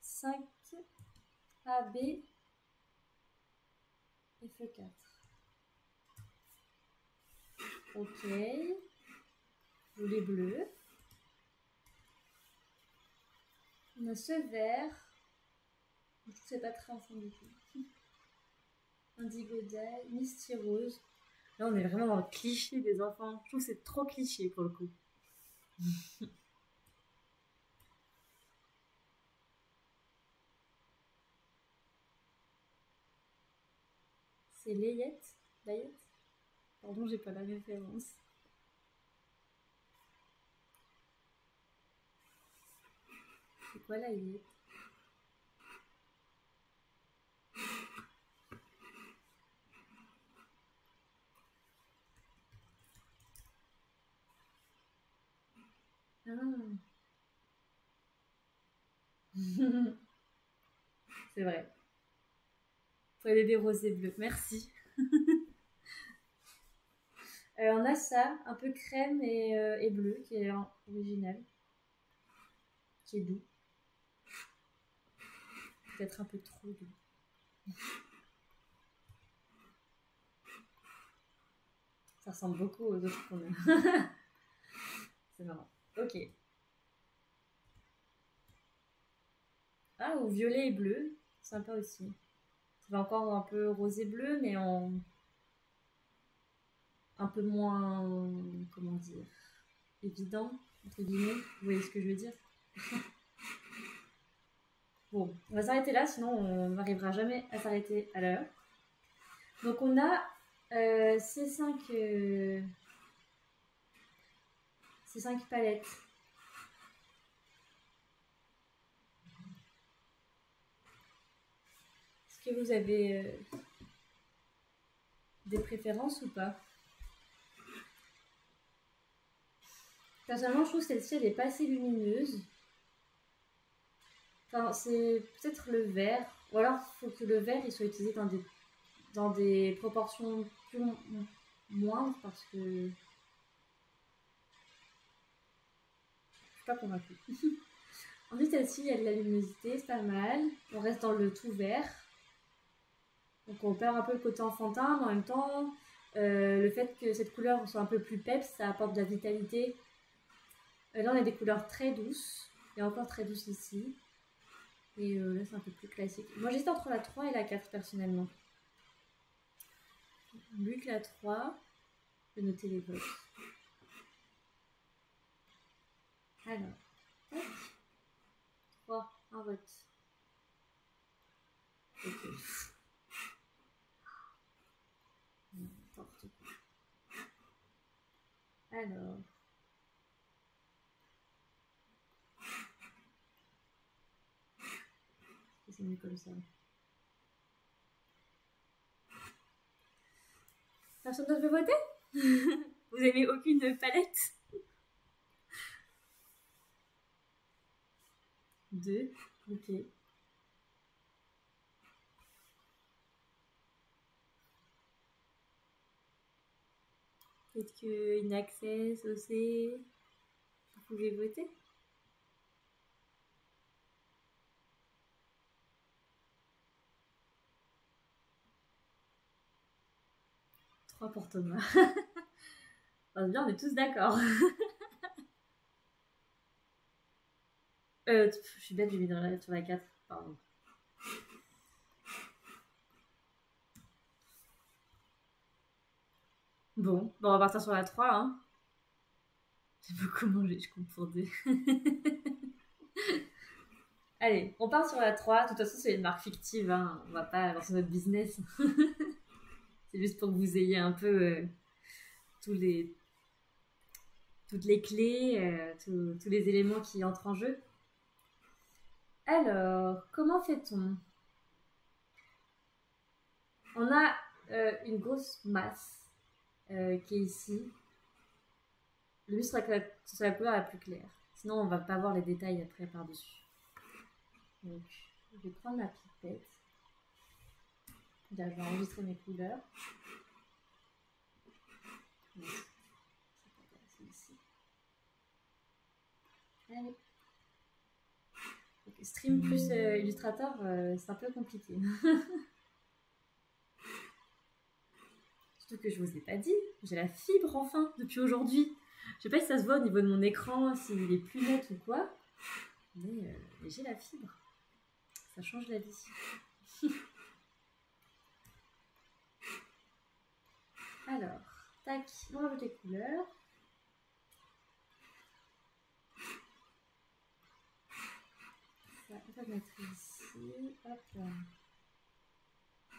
5 AB FE4. Ok. Les bleus. On a ce vert. Je trouve que c'est pas très ensemble du tout. Indigo Dye, Misty Rose. Là, on est vraiment dans le cliché des enfants. Je trouve que c'est trop cliché pour le coup. C'est Layette. Pardon, j'ai pas la référence. C'est quoi Layette? Ah. C'est vrai. Faut aider des rosés bleus. Merci. On a ça, un peu crème et bleu, qui est original. Qui est doux. Peut-être un peu trop doux. Ça ressemble beaucoup aux autres qu'on a. C'est marrant. Ok. Ah, ou violet et bleu. Sympa aussi. Ça va encore un peu rosé bleu, mais un peu moins, comment dire, évident, entre guillemets. Vous voyez ce que je veux dire? Bon, on va s'arrêter là, sinon on n'arrivera jamais à s'arrêter à l'heure. Donc on a ces 5 palettes. Est-ce que vous avez Des préférences ou pas? Personnellement, je trouve que celle-ci, elle est pas assez lumineuse. Enfin, c'est peut-être le vert. Ou alors, il faut que le vert il soit utilisé dans des proportions plus moindres parce que je suis pas convaincue. Ensuite, celle-ci, il y a de la luminosité, c'est pas mal. On reste dans le tout vert. Donc, on perd un peu le côté enfantin, mais en même temps, le fait que cette couleur soit un peu plus peps, ça apporte de la vitalité. Là, on a des couleurs très douces. Et encore très douces ici. Et là, c'est un peu plus classique. Moi, j'hésite entre la 3 et la 4, personnellement. Vu que la 3, je vais noter les votes. Alors, tac. 3, un vote. Ok. N'importe quoi. Alors. C'est mieux comme ça. Personne d'autre veut voter? Vous n'avez aucune palette? 2. Ok. Peut-être que Inaccess, OC, vous pouvez voter? Trois pour Thomas. C'est bien, on est tous d'accord. Je suis bête, j'ai mis sur la 4. Pardon. Bon, on va partir sur la 3. Hein. J'ai beaucoup mangé, je compte pour 2. Allez, on part sur la 3. De toute façon, c'est une marque fictive. Hein. On va pas lancer notre business. C'est juste pour que vous ayez un peu toutes les clés, tous les éléments qui entrent en jeu. Alors, comment fait-on? On a une grosse masse qui est ici. Le but serait que ce soit la couleur la plus claire. Sinon, on va pas voir les détails après par-dessus. Donc, je vais prendre ma pipette. Là, je vais enregistrer mes couleurs. Ici. Allez. Donc, stream plus Illustrator, c'est un peu compliqué. Surtout que je vous ai pas dit, j'ai la fibre enfin depuis aujourd'hui. Je sais pas si ça se voit au niveau de mon écran, s'il est plus net ou quoi, mais j'ai la fibre. Ça change la vie. Alors, tac, on rajoute les couleurs. Ça, on va mettre ici. Hop là.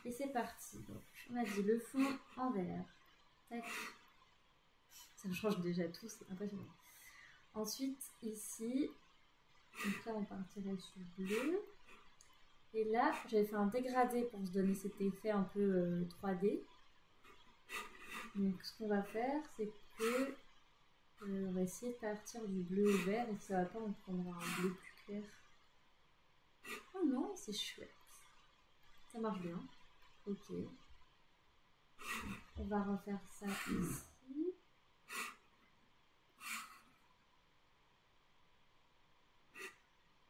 Et c'est parti. Donc, on a dit le fond en vert. Tac. Ça change déjà tout, c'est impressionnant. Ensuite, ici, donc là, on partirait sur bleu. Et là, j'avais fait un dégradé pour se donner cet effet un peu 3D. Donc, ce qu'on va faire, c'est que on va essayer de partir du bleu au vert et si ça va pas, on prendra un bleu plus clair. Oh non, c'est chouette. Ça marche bien. Ok. On va refaire ça ici.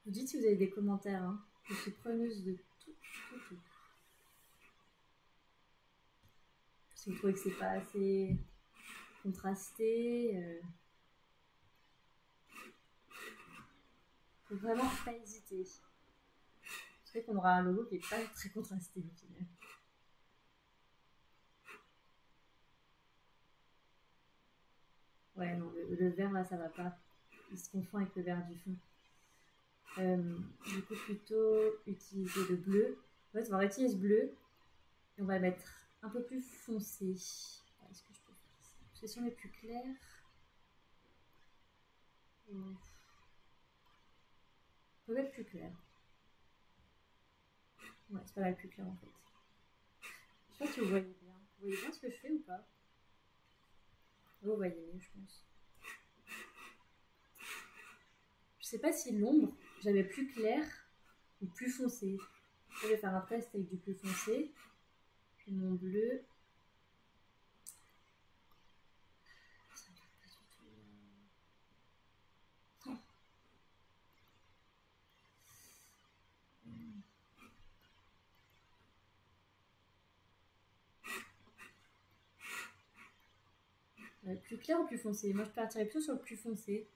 Vous dites si vous avez des commentaires. Hein. Je suis preneuse de tout. Si vous trouvez que c'est pas assez contrasté, faut vraiment pas hésiter. C'est vrai qu'on aura un logo qui est pas très contrasté au final. Ouais, non, le vert là, ça va pas. Il se confond avec le vert du fond. Du coup, plutôt utiliser le bleu. En fait, on va réutiliser ce bleu et on va mettre un peu plus foncé. Est-ce que je peux faire ça? Parce que si on est plus clair. On peut mettre plus clair. Ouais, c'est pas mal plus clair en fait. Je sais pas si vous voyez bien. Vous voyez bien ce que je fais ou pas? Vous voyez mieux, je pense. Je sais pas si l'ombre, j'avais plus clair ou plus foncé. Je vais faire un test avec du plus foncé. Puis mon bleu. Ça me va pas du tout. Oh. Plus clair ou plus foncé? Moi, je partirais plutôt sur le plus foncé.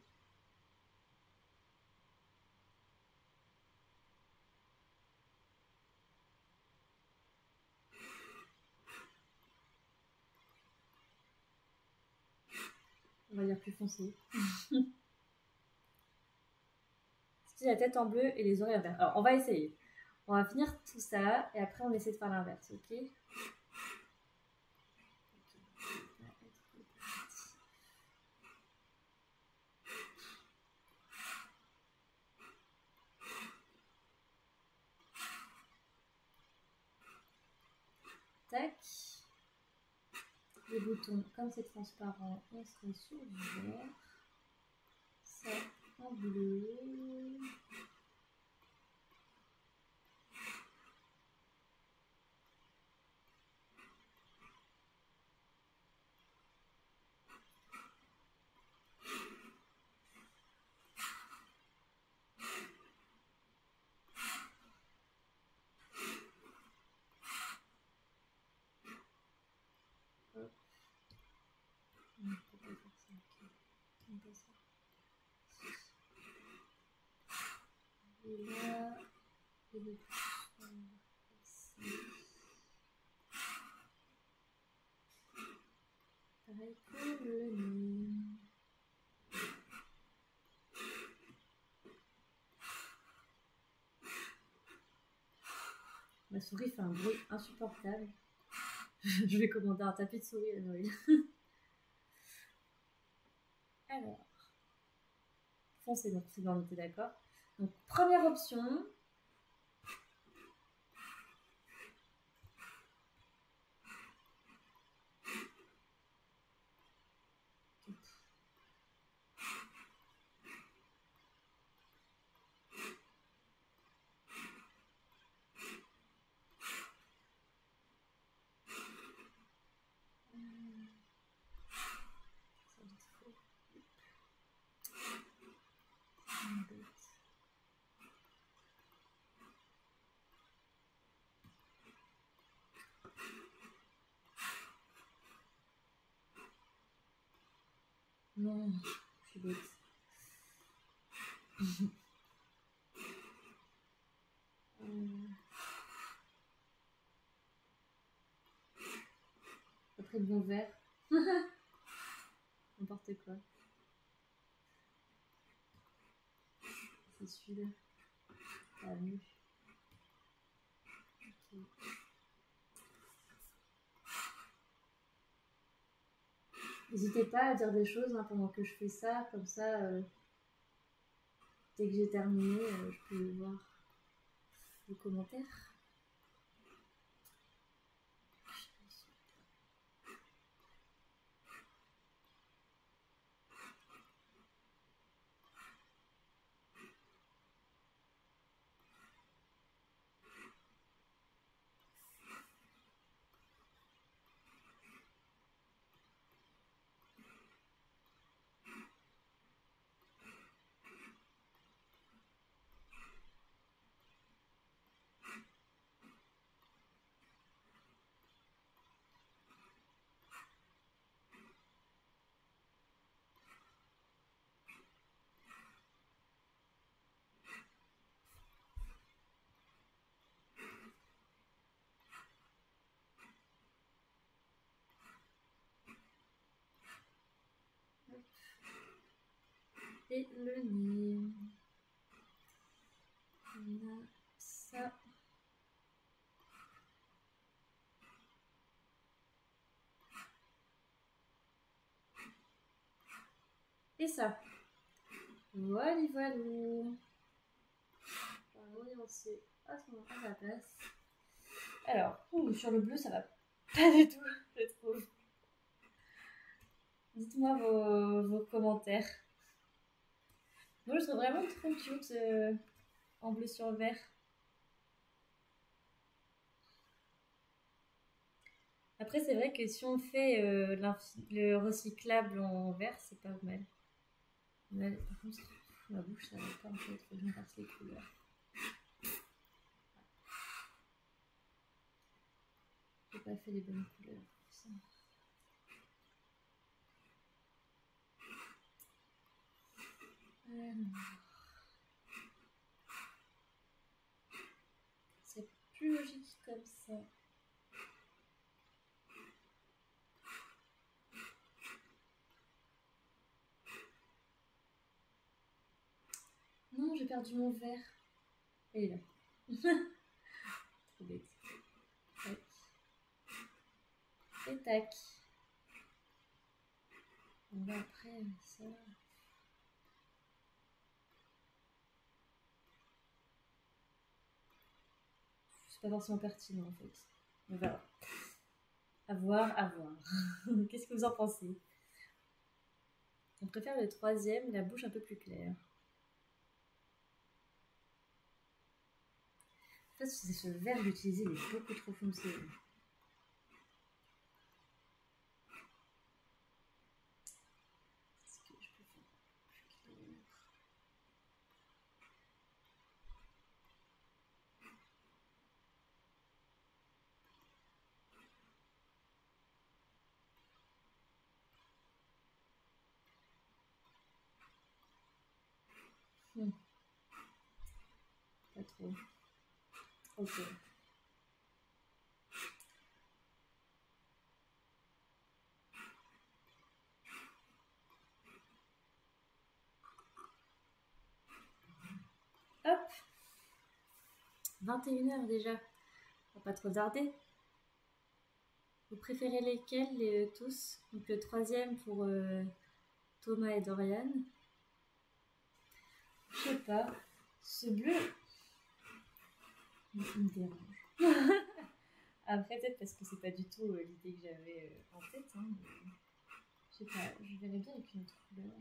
On va dire plus foncé. C'est la tête en bleu et les oreilles en vert. Alors, on va essayer. On va finir tout ça et après, on essaie de faire l'inverse, ok? Tac. Les boutons, comme c'est transparent, on serait sur du vert. Ça en bleu. Et là, et le ici. Pareil que le nez. Ma souris fait un bruit insupportable. Je vais commander un tapis de souris à Noël. Alors, foncé, donc c'est bon, on était d'accord. Donc, première option. Non, je suis bête. Après le bon verre. N'importe quoi. C'est celui-là. Ah, mieux. Okay. N'hésitez pas à dire des choses hein, pendant que je fais ça, comme ça, dès que j'ai terminé, je peux voir les commentaires. Et le nez. On a ça. Et ça. Voilà, voilà. On est lancé à la place. Alors, sur le bleu, ça va Pas du tout, je trouve. Dites-moi vos commentaires. Moi, je trouve vraiment trop cute en bleu sur vert. Après, c'est vrai que si on fait le recyclable en vert, c'est pas mal. Mais, par contre, ma bouche, ça va pas en fait. Faut que je me fasse les couleurs. J'ai pas fait les bonnes couleurs pour ça. C'est plus logique comme ça. Non, j'ai perdu mon verre. Il est là. Trop bête. Tac. Et tac. On va après ça. C'est pas forcément pertinent en fait. On verra. À voir, à voir. Qu'est-ce que vous en pensez? On préfère le troisième, la bouche un peu plus claire. En fait, c'est ce vert que j'utilisais, il est beaucoup trop foncé. Est-ce que je peux faire plus clair? Pas trop. Ok. Hop. 21h déjà. On va pas trop tarder. Vous préférez lesquels, tous? Donc le troisième pour Thomas et Dorian. Je sais pas. Ce bleu, il me dérange. Après, peut-être parce que c'est pas du tout l'idée que j'avais en tête. Hein, je sais pas, je verrais bien avec une autre couleur.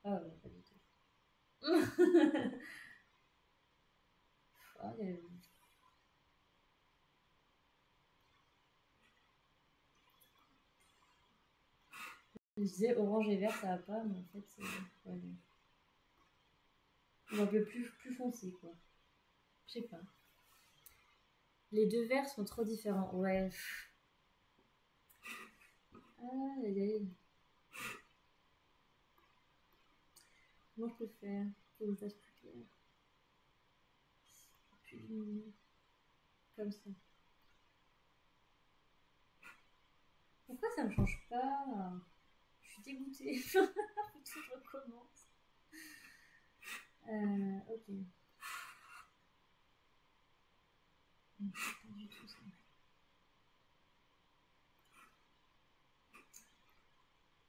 Ah non, pas du tout. Ah, je disais orange et vert, ça va pas, mais en fait, c'est. Ouais, non. Ou un peu plus foncé, quoi. Je sais pas. Les deux verts sont trop différents. Ouais. Ah, aïe. Comment je peux faire pour une tasse plus claire? Puis, comme ça. Pourquoi ça me change pas? Je suis dégoûtée. Faut que je recommence. Ok. Pas du tout ça.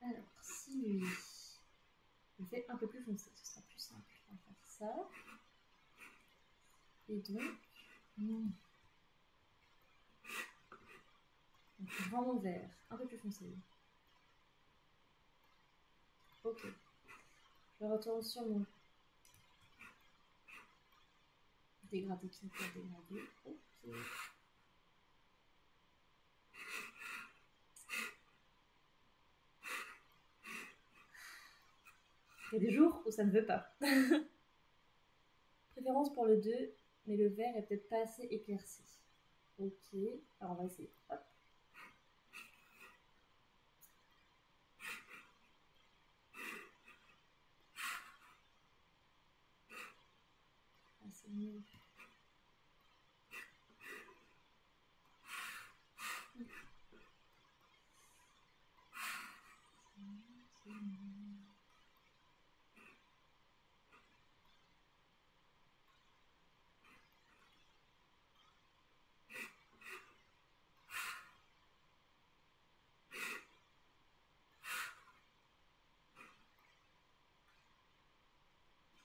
Alors, si lui, il fait un peu plus foncé, ce sera plus simple. On va faire ça. Et donc, donc vraiment vert, un peu plus foncé. Ok. Je retourne sur mon dégradé qui peut dégrader. Ok. Il y a des jours où ça ne veut pas. Préférence pour le 2, mais le vert est peut-être pas assez éclairci. Ok, alors on va essayer. Hop. Ah, c'est mieux.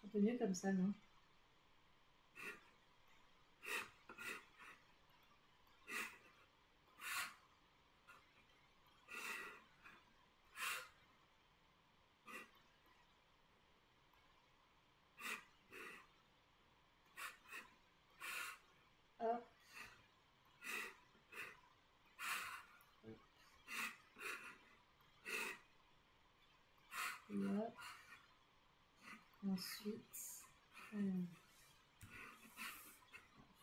Un peu mieux comme ça, non? Ensuite,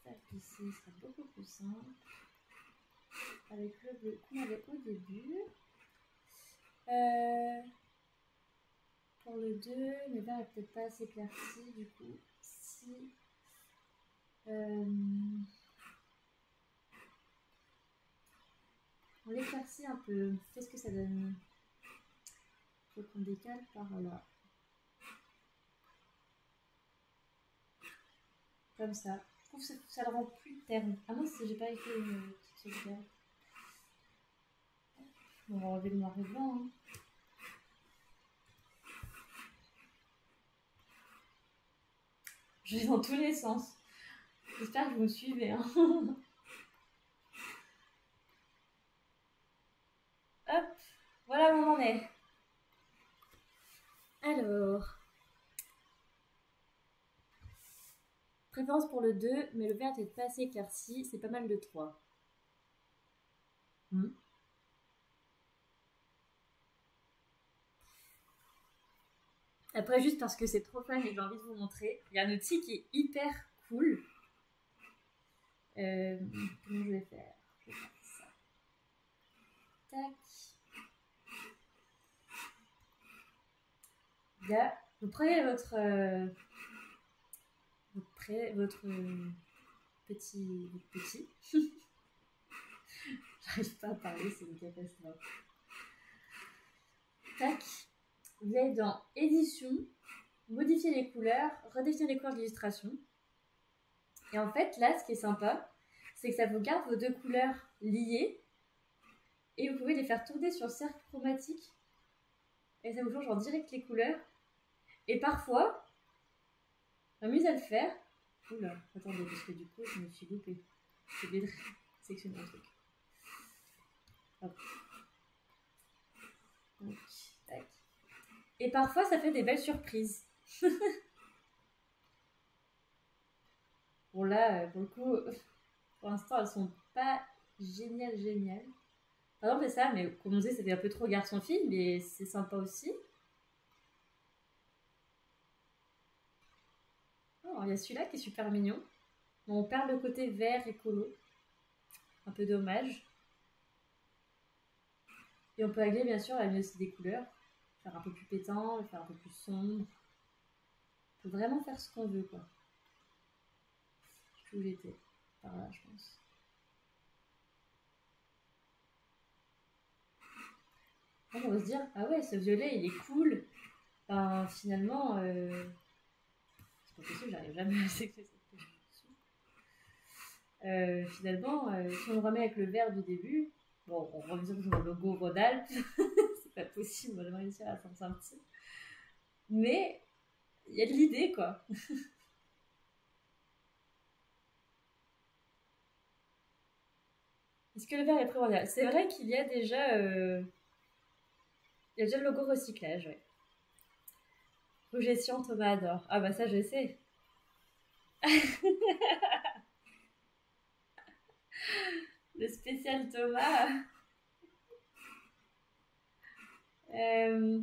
ça ici sera beaucoup plus simple. Avec le bleu qu'on avait au début. Pour le 2, le vert est peut-être pas assez éclairci, du coup, si on l'éclaircit un peu, qu'est-ce que ça donne? Il faut qu'on décale par là. Comme ça. Je trouve que ça le rend plus terne. Ah mince, j'ai pas écrit une petite sauvegarde. On va enlever le noir et blanc. Hein. Je vais dans tous les sens. J'espère que vous me suivez. Hein. Hop, voilà où on en est. Alors, préférence pour le 2, mais le vert n'est pas assez éclairci, c'est pas mal de 3. Après, juste parce que c'est trop fun et j'ai envie de vous montrer, il y a un outil qui est hyper cool. Comment je vais faire? Je vais faire ça. Tac. Là, vous prenez votre petit. J'arrive pas à parler, c'est une catastrophe. Tac. Vous allez dans édition, modifier les couleurs, redéfinir les couleurs d'illustration. Et en fait, là, ce qui est sympa, c'est que ça vous garde vos deux couleurs liées et vous pouvez les faire tourner sur le cercle chromatique et ça vous change en direct les couleurs. Et parfois, je m'amuse à le faire. Oula, attendez, parce que du coup, je me suis loupée. J'ai oublié de sectionner un truc. Hop. Donc, tac. Et parfois, ça fait des belles surprises. Bon, là, pour le coup, pour l'instant, elles sont pas géniales. Par exemple, c'est ça, mais comme on disait, c'était un peu trop garçon-fille, mais c'est sympa aussi. Oh, il y a celui-là qui est super mignon. On perd le côté vert écolo. Un peu dommage. Et on peut régler, bien sûr, la luminosité des couleurs. Faire un peu plus pétant, faire un peu plus sombre. On peut vraiment faire ce qu'on veut, quoi. Je sais plus où j'étais. Par là, je pense. On va se dire, ah ouais, ce violet, il est cool. Ben, finalement, c'est pas possible, j'arrive jamais à sécréter cette couleur. Finalement, si on le remet avec le vert du début, bon, on revient sur le logo Rodalp, c'est pas possible, on va jamais réussir à s'en sortir. Mais il y a de l'idée, quoi. Est-ce que le vert est primordial? C'est vrai qu'il y a déjà, il y a déjà le logo recyclage, ouais. Projection Thomas adore. Ah bah ça, je sais. Le spécial Thomas. Ce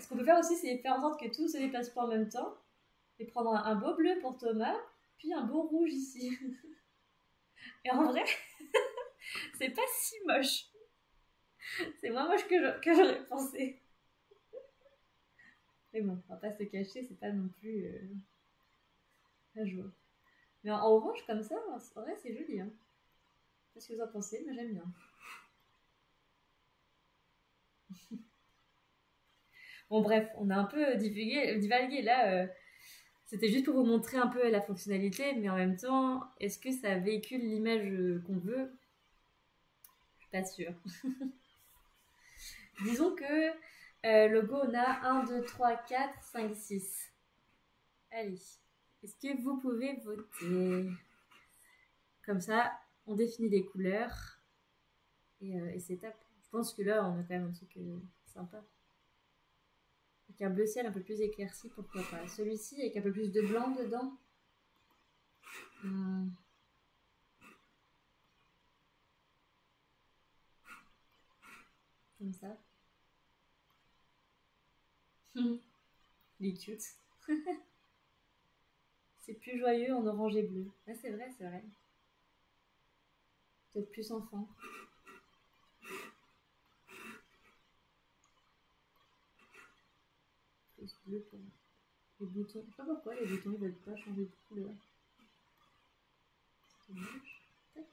qu'on peut faire aussi, c'est faire en sorte que tout se dépasse pas en même temps. Et prendre un beau bleu pour Thomas, puis un beau rouge ici. Et en vrai, c'est pas si moche. C'est moins moche que j'aurais pensé. Mais bon, on va pas se cacher, c'est pas non plus la joie. Mais en orange comme ça, en vrai, c'est joli. Hein. Qu'est-ce que vous en pensez? Moi, j'aime bien. Bon, bref, on a un peu divagué là. C'était juste pour vous montrer un peu la fonctionnalité, mais en même temps, est-ce que ça véhicule l'image qu'on veut? Je suis pas sûre. Disons que logo, on a 1, 2, 3, 4, 5, 6. Allez, est-ce que vous pouvez voter? Comme ça, on définit les couleurs et c'est top. Je pense que là, on a quand même un truc sympa. Avec un bleu ciel un peu plus éclairci, pourquoi pas. Celui-ci avec un peu plus de blanc dedans. Comme ça. Il est cute. C'est plus joyeux en orange et bleu. Ah, c'est vrai, c'est vrai. Peut-être plus enfant. Plus bleu pour les boutons. Je sais pas pourquoi les boutons ils veulent pas changer de couleur. C'est dommage. Tac.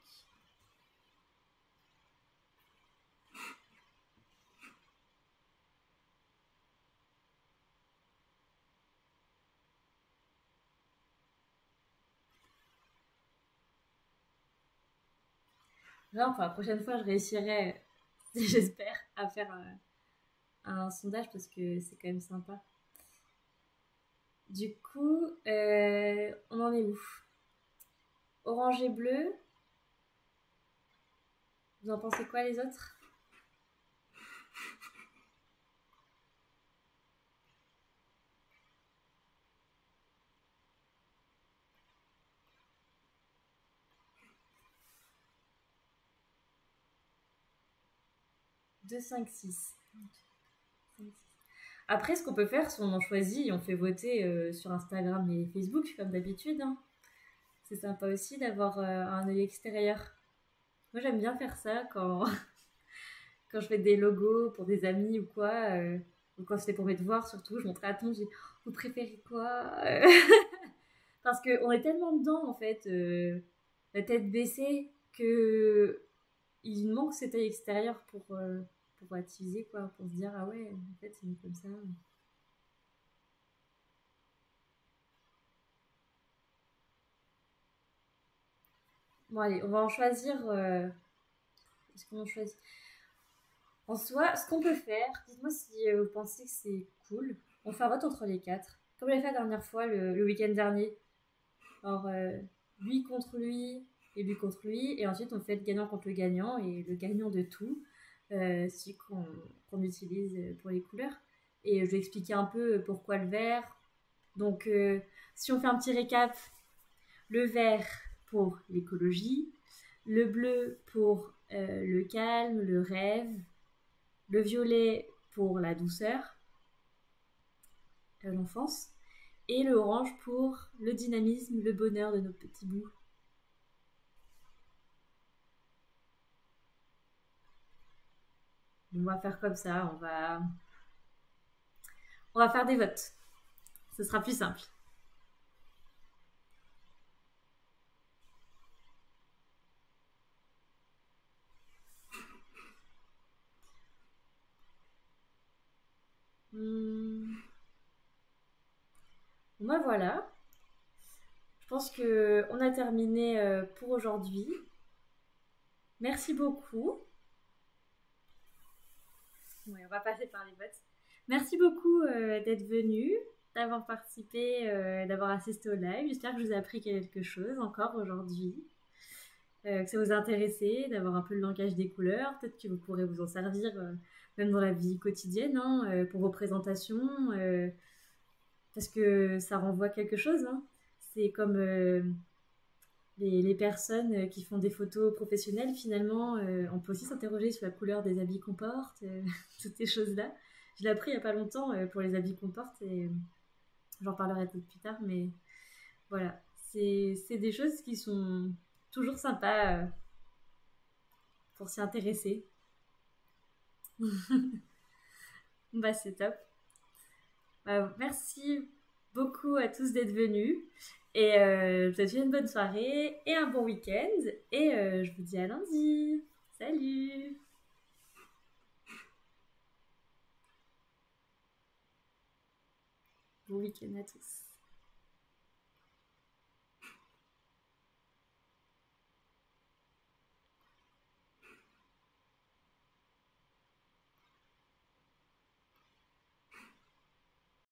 Là, enfin, la prochaine fois, je réussirai, j'espère, à faire un sondage parce que c'est quand même sympa. Du coup, on en est où? Orange et bleu. Vous en pensez quoi les autres? Deux, cinq, six. Après, ce qu'on peut faire, si on en choisit, on fait voter sur Instagram et Facebook, comme d'habitude. Hein. C'est sympa aussi d'avoir un œil extérieur. Moi, j'aime bien faire ça quand, quand je fais des logos pour des amis ou quoi. Ou quand c'est pour mes devoirs, surtout, je montre à tout le monde, je dis, vous préférez quoi Parce qu'on est tellement dedans, en fait, la tête baissée, que il manque cet œil extérieur pour attiser, quoi, pour se dire, ah ouais, en fait, c'est mieux comme ça. Bon, allez, on va en choisir. Est-ce qu'on en choisit? En soi, ce qu'on peut faire, dites-moi si vous pensez que c'est cool. On fait un vote entre les quatre. Comme j'ai fait la dernière fois, le week-end dernier. Alors, lui contre lui et lui contre lui. Et ensuite, on fait le gagnant contre le gagnant. Et le gagnant de tout, celui qu'on utilise pour les couleurs. Et je vais expliquer un peu pourquoi le vert. Donc, si on fait un petit récap, le vert pour l'écologie, le bleu pour le calme, le rêve, le violet pour la douceur, l'enfance, et le orange pour le dynamisme, le bonheur de nos petits bouts. On va faire comme ça, on va faire des votes. Ce sera plus simple. Bon bah voilà. Je pense que on a terminé pour aujourd'hui. Merci beaucoup. Ouais, on va passer par les votes. Merci beaucoup d'être venu, d'avoir participé, d'avoir assisté au live. J'espère que je vous ai appris quelque chose encore aujourd'hui. Que ça vous a intéressé, d'avoir un peu le langage des couleurs. Peut-être que vous pourrez vous en servir même dans la vie quotidienne, hein, pour vos présentations, parce que ça renvoie quelque chose. Hein. C'est comme les personnes qui font des photos professionnelles, finalement, on peut aussi s'interroger sur la couleur des habits qu'on porte, toutes ces choses-là. Je l'ai appris il n'y a pas longtemps pour les habits qu'on porte, et j'en parlerai peut-être plus tard, mais voilà. C'est des choses qui sont toujours sympas pour s'y intéresser. Bah, c'est top. Merci beaucoup à tous d'être venus. Et je vous souhaite une bonne soirée et un bon week-end. Et je vous dis à lundi. Salut! Bon week-end à tous.